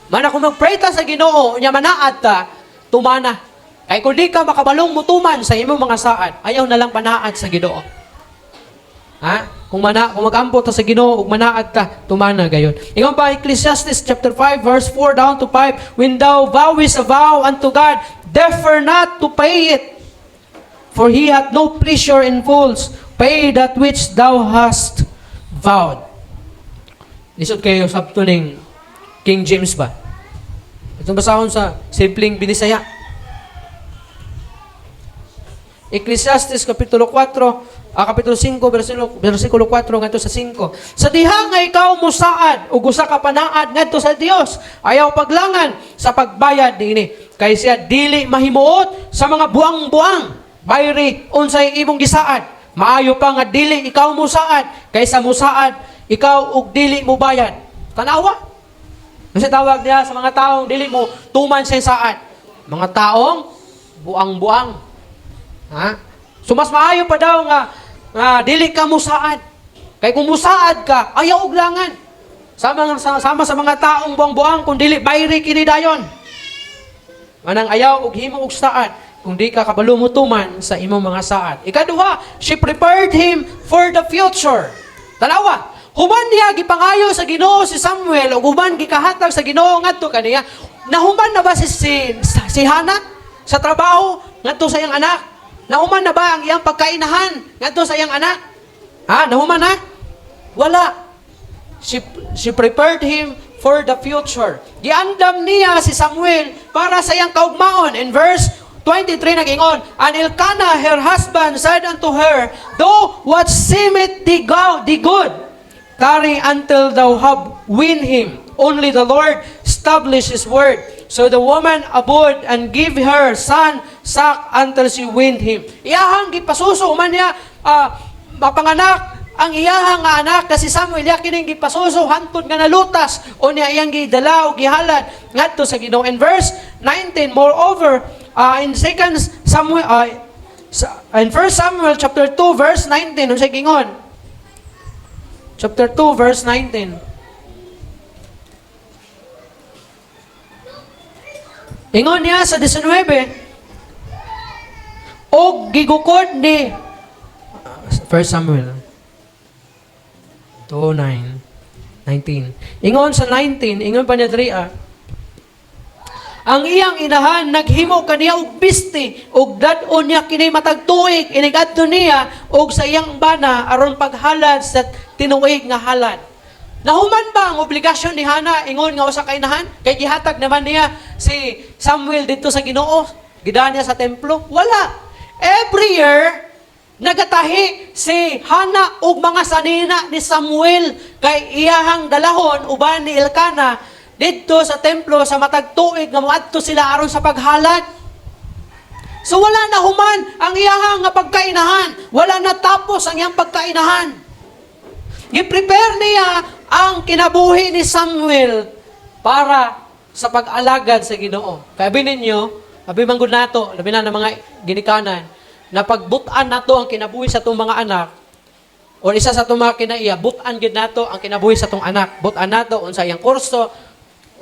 Mana kung mag-pray ta sa Ginoo, nya manaad ta, tumana. Kay kung di ka makabalong mutuman sa imong mga saad, ayaw na lang panaad sa Ginoo. Ha? Kung mag-ampo ta sa Ginoo ug manaad ta, tumana gayon. Ingon pa Ecclesiastes chapter 5 verse 4 down to 5, when thou vowest a vow unto God, defer not to pay it. For he hath no pleasure in fools. Pay that which thou hast vowed. Lisod kayo sabto ning King James ba? Itong basahon sa simpleng Binisaya. Ecclesiastes kapitulo 4, kapitulo 5 versikulo 4 ngadto sa 5. Sa diha nga ikaw musaad ug usa ka panaad ngadto sa Dios, ayaw paglangan sa pagbayad dinhi. Kay siya dili mahimuot sa mga buang-buang. Bayri unsay imong gisaad. Maayo pa nga dili ikaw musaad kaysa musaad ikaw ug dili mo bayad. Tanawa. Kasi tawag niya sa mga taong dili mo tuman sa saad. Mga taong buang-buang. Ha? So mas maayo pa daw nga dili ka musaad. Kay kung musaad ka, ayaw og langan. Sama sa mga taong buang-buang kung dili bayri kini dayon. Manang ayaw og himo og saad kung di ka kabalumutuman sa imong mga saad. Ikaduha, she prepared him for the future. Dalawa, human niya gipangayo sa Ginoo si Samuel ug human gikahatag sa Ginoo ngadto kaniya. Nahuman na ba si Hana sa trabaho ngadto sa iyang anak? Nahuman na ba ang iyang pagkainahan ngadto sa iyang anak? Ha? Nahuman na? Wala. She prepared him for the future. Giandam niya si Samuel para sa iyang kaugmaon. In verse 23 nag-ingon, and Elkanah, her husband, said unto her, do what seemeth thee good, tarry until thou have win him. Only the Lord establish his word. So the woman abode and give her son sack until she win him. Iyahang gipasuso man niya mapanganak ang iyahang nga anak na si Samuel, iya kining gipasuso hantod nga nalutas o niya iyang gidala o gihalad ngadto sa Ginoo. In verse 19, moreover, in 1 Samuel chapter 2 verse 19, unsay gingon? Chapter 2 verse 19. Ingon niya sa 19, og gigukod ni 1 Samuel 2:19. Ingon sa 19, ingon pa niya diri, ang iyang inahan naghimo kaniya og bisti og dad-on niya kini matag tuig inigadto niya og sa iyang bana aron paghalad sa tinuig nga halad. Nahuman ba ang obligasyon ni Hana ingon nga usa ka inahan? Kay gihatag naman niya si Samuel dito sa Ginoo, gidaan niya sa templo? Wala. Every year nagatahi si Hana og mga sanina ni Samuel kay iyahang dalahon uban ni Elkanah dito sa templo sa matag tuig nga moadto sila aron sa paghalad. So wala na human ang iyahang nga pagkainahan, wala na tapos ang iyang pagkainahan. Gi-prepare niya ang kinabuhi ni Samuel para sa pag-alagad sa Ginoo. Kaya ninyo, abi manggod nato, labi na ng mga ginikanan, na pagbutan nato ang kinabuhi sa itong mga anak, o isa sa itong mga kinaiya, butan gid nato ang kinabuhi sa itong anak. Butan nato, unsa iyang kurso,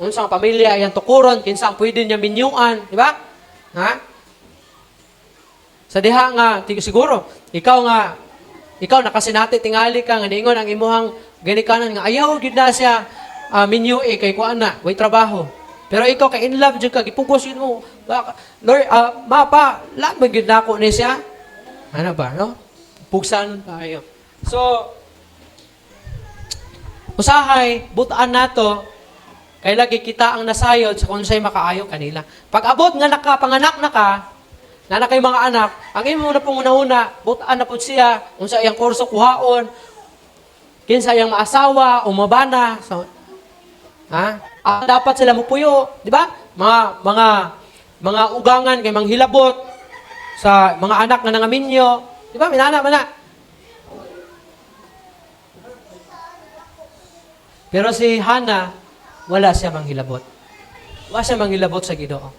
unsa ang pamilya iyang tukuron, kinsa ang pwede niya minyuan, di ba? Ha? Sa diha nga, siguro, ikaw nakasinati tingali ka, nga niingon ang imuhang ginikanan nga, ayaw gid na siya minyui kay kuan na, way trabaho. Pero ikaw kay in love jud ka, gipugos yun mo. Lord, mapa, lamang yun na ako ni siya. Ano ba, no? Pugsan tayo. So, usahay, butaan nato, kay lagi kita ang nasayod sa kung siya'y makaayo kanila. Pag abot nga nakapanganak na ka, na kay mga anak, ang imo na pong una-una, butaan na po siya, kung sa iyang kurso kuhaon, kinsa iyang maasawa, umabana, so, Ha? Dapat sila mupuyo, di ba? Mga ugangan kay manghilabot sa mga anak nga nangaminyo. Di ba? Minana man na. Pero si Hana, wala siya manghilabot. Wala siya manghilabot sa Ginoo.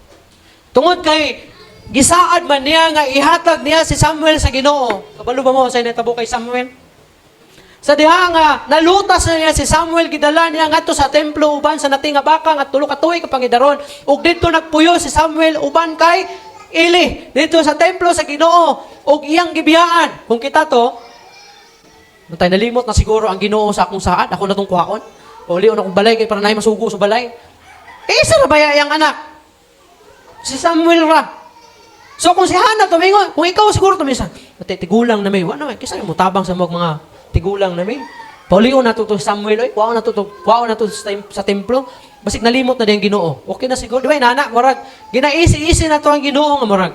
Tungod kay gisaad man niya nga ihatag niya si Samuel sa Ginoo. Kabalo ba mo sa natabo kay Samuel? Sa diha nga nalutas na niya si Samuel, gidala niya ngadto sa templo uban sa natinga baka nga tulo ka tuig kapangidaron. Ug didto nagpuyo si Samuel uban kay Eli dito sa templo sa Ginoo ug iyang gibiyaan. Kung kita to, matay nalimot na siguro ang Ginoo sa akong saad, ako na tong kuhaon. O lion akong balay kay para naay masugo sa balay. Isa na ba yang anak? Si Samuel ra. So kung si Hana tumingon, kung ikaw siguro tumisa, tigulang na may, wala naman, kisa mo tabang sa mga tigulang na may. Paulion na to Samuel, oy, kuhaon na to sa templo. Basig nalimot na din Ginoo. Okay na siguro, di ba, inana, murag, ginaisi-isi na to ang Ginoo, nga murag,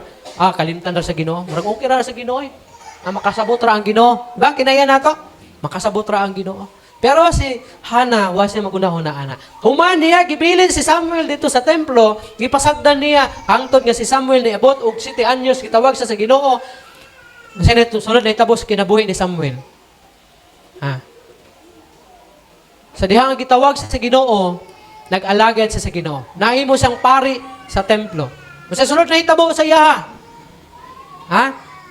kalimtan ra sa Ginoo, murag, okay ra sa Ginoo, eh. Makasabot ra ang Ginoo. Ba, kinaya na to? Makasabot ra ang Ginoo. Pero si Hana, wa siya magunahon na ana. Human niya, gibilin si Samuel dito sa templo, gipasagdan niya, hangtod nga si Samuel niabot, og 7 anyos, gitawag siya sa Ginoo. Kasi sunod na itabos kinabuhi ni Samuel. Sa diha nga gitawag siya sa Ginoo, nag-alagad siya sa Ginoo. Nahimo siyang pari sa templo. Kasi sunod na itabo sa iya.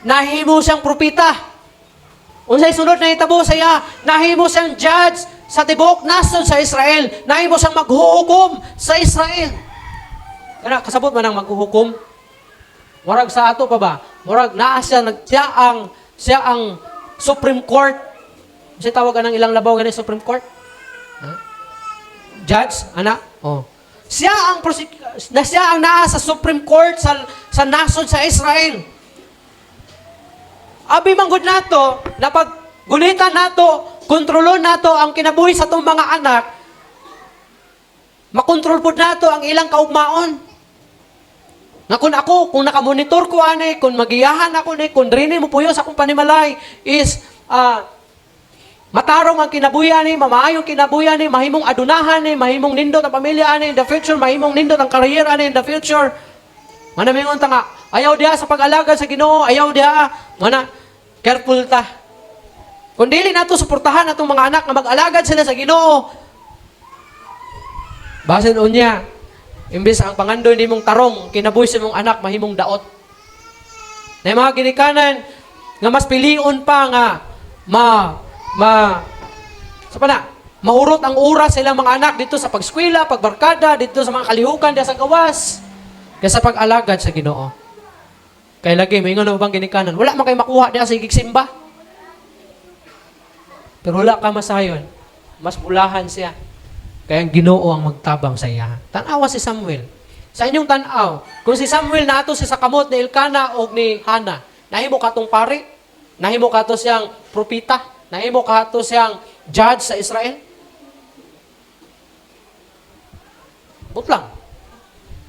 Nahimo siyang propita. Unsay sunod na itabo sa iya, nahimo siyang judge sa tibuok nasod sa Israel. Nahimo siyang maghuhukom sa Israel. Kana kasabot man ang maghuhukom. Murag sa ato pa ba? Murag naa siya siya ang Supreme Court. Kasi tawag ng ilang labaw ganito Supreme Court. Judge, ana? Oh. Siya ang naa sa Supreme Court sa nasod sa Israel. Abi manggod nato, na pag gulitan nato, kontrolon nato ang kinabuhi sa itong mga anak, makontrol po nato ang ilang kaugmaon. Nga kung nakamonitor ko ani, kung magiyahan ako ni, kung rini mo puyo sa akong panimalay, is, matarong ang kinabuhi ani, mamaayong kinabuhi ani, mahimong adunahan ni, mahimong nindot ang pamilya ani in the future, mahimong nindot ang career ani in the future. Manamingon ta nga, ayaw diha sa pag-alagad sa Ginoo, ayaw diha, careful ta. Kung dili nato suportahan atong mga anak na mag-alagad sila sa Ginoo, basin unya, imbes ang pangandoy nimong tarong, kinabuhi sa mong anak, mahimong daot. Na mga ginikanan, nga mas pilion pa nga, mahurot ang oras sa ilang mga anak dito sa pagskwela, pagbarkada, dito sa mga kalihukan, dito sa gawas, kaysa pag-alagad sa Ginoo. Kaya lagi, may nga na bang ginikanan, wala man kayo makuha diya sa higig-simba. Pero wala ka masayon, mas bulahan siya. Kaya ang Ginoo ang magtabang sa iya. Tanawa si Samuel. Sa inyong tanaw, kung si Samuel na ato si sakamot ni Elkana o ni Hana, nahimo ka tong pari, nahimo ka to siyang propita, nahimo ka to siyang judge sa Israel. Butlang.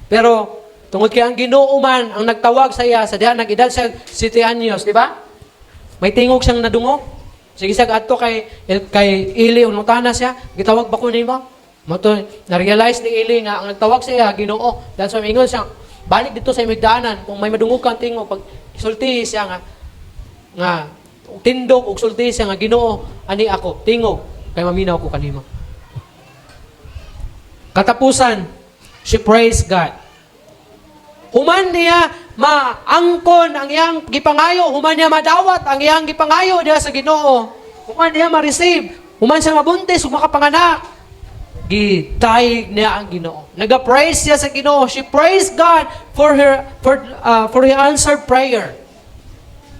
Pero, tungod kay ang Ginoo man ang nagtawag sa iya sa diha nag-edad siya 7 anyos, di ba? May tingog siyang nadungog. Sige siya adto kay Eli unutana siya, gitawag ba ko nimo? Moto na-realize ni Eli nga ang nagtawag sa iya Ginoo. Dahil sa ingon siya, balik dito sa imigdaanan kung may madungog kang tingog pag sulti siya nga tindog ug sulti siya nga Ginoo ani ako tingog kay maminaw ko kanimo. Katapusan, she praised God. Human niya maangkon ang iyang gipangayo, human niya madawat ang iyang gipangayo diha sa Ginoo. Human niya ma-receive, human siya mabuntis ug makapanganak. Gitayig niya ang Ginoo. Naga-praise siya sa Ginoo. She praised God for her answered prayer.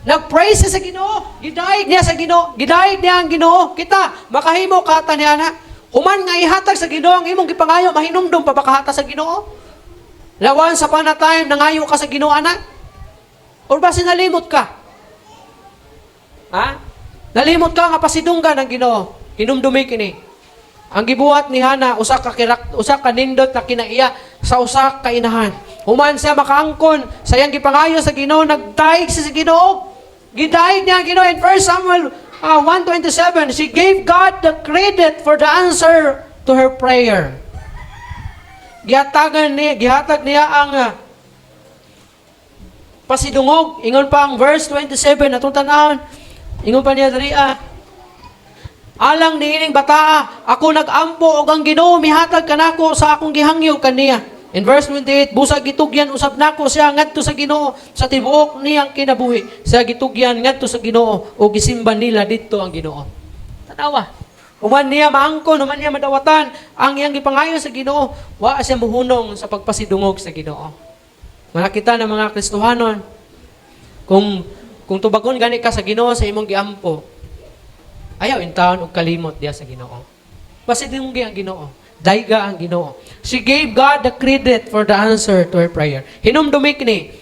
Nag-praise siya sa Ginoo. Gidayig niya sa Ginoo. Gidayig niya ang Ginoo. Kita, makahimo ka tanyana. Human nga ihatag sa Ginoo ang imong gipangayo, mahinumdum pa bakahatag sa Ginoo. Lawan sa panatime, nangayo ka sa Ginoo anak? Or ba sinalimot ka? Nalimot ka nga pasidunggan ng Ginoo. Hinumdumi kini. Ang gibuhat ni Hana, usa ka nindot na kinaiya sa usa ka inahan. Human siya makaangkon sa iyang gipangayo sa Ginoo, nagdaig siya sa Ginoo. Gidaig niya ang Ginoo in 1 Samuel 1:27. She gave God the credit for the answer to her prayer. gihatag niya ang pasidungog. Ingon pa ang verse 27 atong tan-awon. Ingon pa niya diri alang niining bataa, ako nag-ampo og ang Ginoo mihatag kanako sa akong gihangyo kaniya. In verse 28, busag gitugyan usab nako siya ngadto sa Ginoo sa tibuok niyang kinabuhi. Siya gitugyan ngadto sa Ginoo o gisimba nila didto ang Ginoo. Tanawa. Human niya maangkon, human niya madawatan ang iyang gipangayo sa Ginoo, wa siya muhunong sa pagpasidungog sa Ginoo. Makita ng mga Kristohanon, kung tubagon gani ka sa Ginoo sa imong giampo, ayaw in taon og kalimot diya sa Ginoo. Pasidungog ang Ginoo. Daiga ang Ginoo. She gave God the credit for the answer to her prayer. Hinumdumi kini.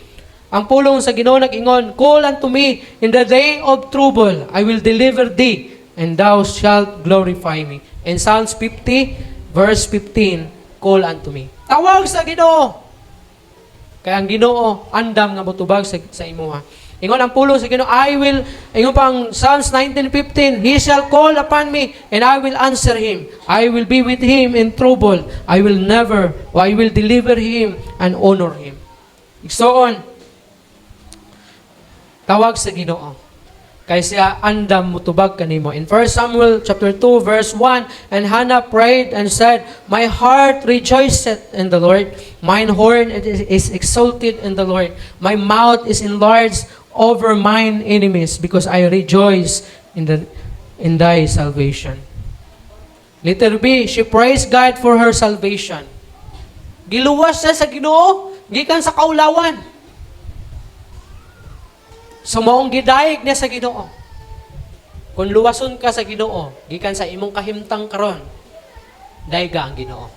Ang pulong sa Ginoo nag-ingon, call unto me in the day of trouble. I will deliver thee, and thou shalt glorify me. In Psalms 50, verse 15, call unto me. Tawag sa Ginoo. Kaya ang Ginoo andam nga motubag sa imuha. Ingon ang pulong sa Ginoo, ingon pang Psalms 19:15, He shall call upon me, and I will answer him. I will be with him in trouble. I will deliver him and honor him. Igsoon, tawag sa Ginoo. Kay siya andam mutubag kanimo. In 1 Samuel chapter 2 verse 1, and Hannah prayed and said, my heart rejoiceth in the Lord. Mine horn is exalted in the Lord. My mouth is enlarged over mine enemies, because I rejoice in thy salvation. Letter B, she praised God for her salvation. Giluwas siya sa Ginoo, gikan sa kaulawan. Sumaong gidayeg niya sa Ginoo. Kung luwason ka sa Ginoo, gikan sa imong kahimtang karon, dayga ang Ginoo.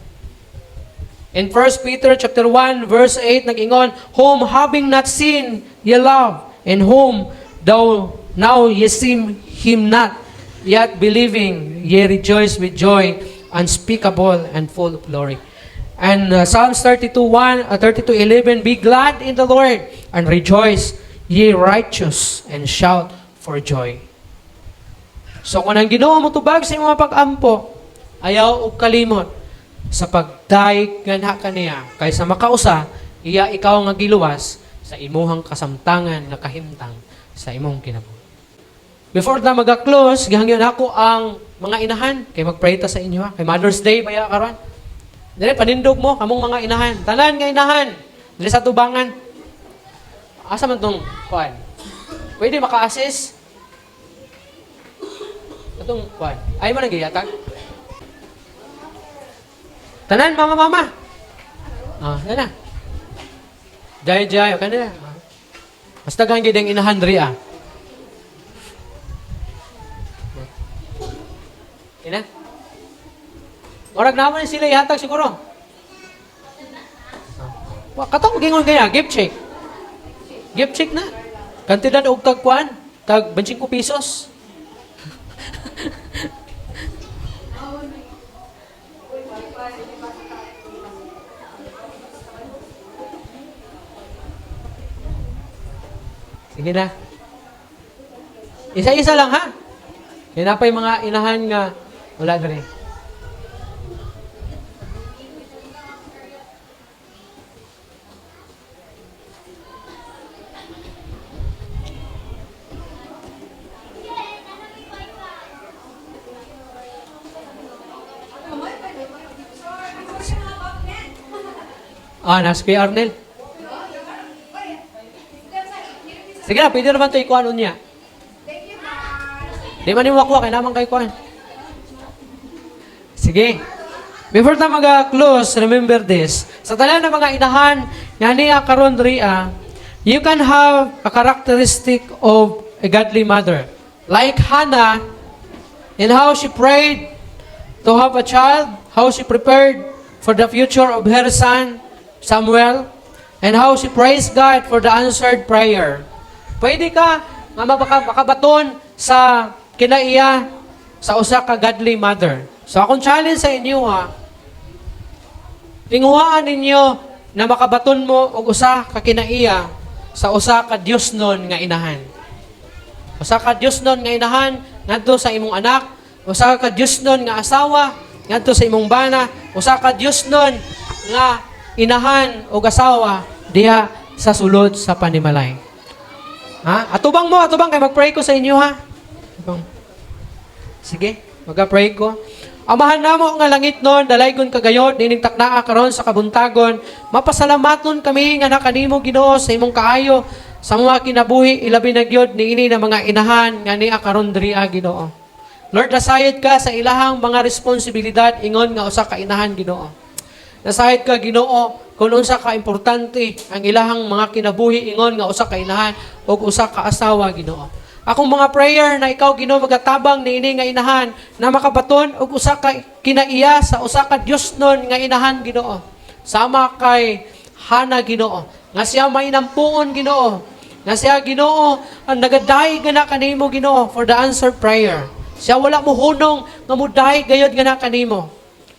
In 1 Peter chapter 1 verse 8 nag-ingon, whom having not seen ye love, in whom thou now ye see him not, yet believing ye rejoice with joy unspeakable and full of glory. And Psalms 32:11, be glad in the Lord and rejoice, ye righteous, and shout for joy. So kung ang Ginoo motubag sa imong pag-ampo, ayaw og kalimot sa pagdayeg nga kaniya, kaysa makausa iya ikaw nga giluwas sa imuhang kasamtangan nga kahimtang sa imong kinabuhi. Before na mag-close, gihangyon ako ang mga inahan kay magpray ta sa inyo ha. Kay Mother's Day baya karon. Dili panindog mo kamong mga inahan. Tanan nga inahan dili sa tubangan. Asa man tong kuan? Pwede maka-assist? Atong kuan. Ay man nagiyatag. Tanan mga mama. Yan na. Jay, okay na. Basta kang gideng inahan diri Ina? Orag naman sila ihatag siguro. Katong gingon kaya, gift check. Gift check na. Kantidad og tag kuan, tag 25 pesos. Sige na. Isa-isa lang ha. Kaya pa yung mga inahan nga wala na rin. Nasa kay Arnel. Sige na, pwede naman ito ikuan niya. Di man yung wakuha, kaya naman kayo kuan. Sige. Before na mag-close, remember this. Sa tanan ng mga inahan, nga niya karon ria, you can have a characteristic of a godly mother. Like Hannah, in how she prayed to have a child, how she prepared for the future of her son, Samuel, and how she praised God for the answered prayer. Pwede ka nga makabaton sa kinaiya sa usa ka godly mother. So akong challenge sa inyo tinguhaan ninyo na makabaton mo og usa ka kinaiya sa usa ka Diosnon nga inahan. Usa ka Diosnon nga inahan ngadto sa imong anak, usa ka Diosnon nga asawa ngadto sa imong bana, usa ka Diosnon nga inahan o asawa diha sa sulod sa panimalay. Ha? Atubang kay mag-pray ko sa inyo ha. Atubang. Sige, mag-pray ko. Amahan namo nga langit nun, dalaygon kagayod, nining taknaa karon sa kabuntagon, mapasalamaton kami nga nakanimo Ginoo sa imong kaayo, sa mga kinabuhi, ilabi na gyud niini na mga inahan, nga ni akaron diriya Ginoo. Lord, nasayod ka sa ilahang mga responsibilidad, ingon nga usa ka inahan Ginoo. Nasayod ka Ginoo, kung unsa ka importante, ang ilahang mga kinabuhi, ingon nga usa ka inahan, o usa ka asawa Ginoo. Akong mga prayer na ikaw Ginoo magatabang niini nga inahan na makabaton og usa ka kinaiya sa usa ka Dios nun nga inahan Ginoo. Sama kay Hana Ginoo nga siya mainampuon Ginoo. Nga siya Ginoo ang nagadahi gana kanimo Ginoo for the answered prayer. Siya wala mo hunong nga mudahi gayud gana kanimo.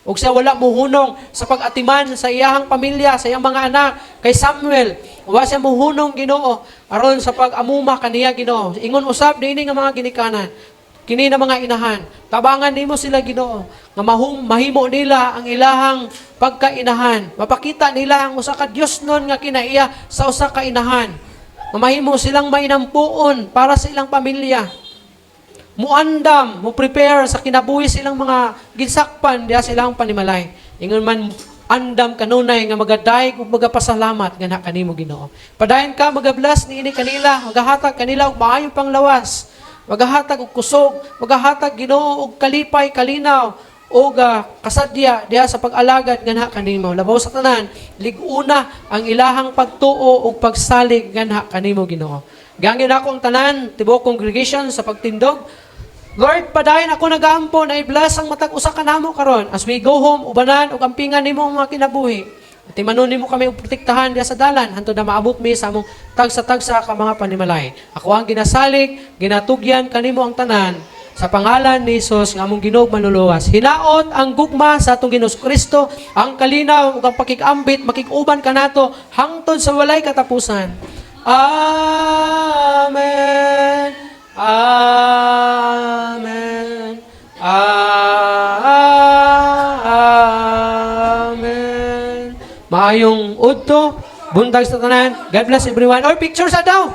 Ug siya wala mo hunong sa pag-atiman sa iyahang pamilya, sa iyang mga anak, kay Samuel. Wa siya mo hunong Ginoo aron sa pag-amuma kaniya Ginoo. Ingon usab dinhi nga mga ginikanan. Kini na mga inahan, tabangan nimo sila Ginoo nga mahimo nila ang ilahang pagkainahan. Mapakita nila ang usa ka Dios nun nga kinaiya sa usa ka inahan. Mahimo silang mainampuon para sa ilang pamilya. Muandam, mo prepare sa kinabuhi silang mga ginsakpan diha silang panimalay. Ingon man andam kanunay nga magaday ug magapasalamat nga kanimo Ginoo. Padayon ka magablas niini kanila, magahatag kanila og maayong panglawas. Magahatag og kusog, magahatag Ginoo og kalipay, kalinaw og kasadya diha sa pag-alagad nga kanimo. Labaw sa tanan, liguna ang ilahang pagtuo ug pagsalig nga kanimo Ginoo. Gangin ako ang tanan, tibuok congregation sa pagtindog. Lord, padayon ako nagaampo na i-bless ang matag usa ka namo karon as we go home ubanan ug ampingan nimo ang mga kinabuhi. At imanon nimo kami og protektahan diha sa dalan hantud na maabot mi sa among tagsa-tagsa ka mga panimalay. Ako ang ginasalig, ginatugyan kanimo ang tanan sa pangalan ni Jesus nga among Ginoo manluluwas. Hinaot ang gugma sa atong Ginoos Kristo, ang kalinaw ug ang pakikambit makig-uban kanato hangtod sa walay katapusan. Amen. Amen. Amen. Maayong udto, buntag sa tanan. God bless everyone. Or pictures daw.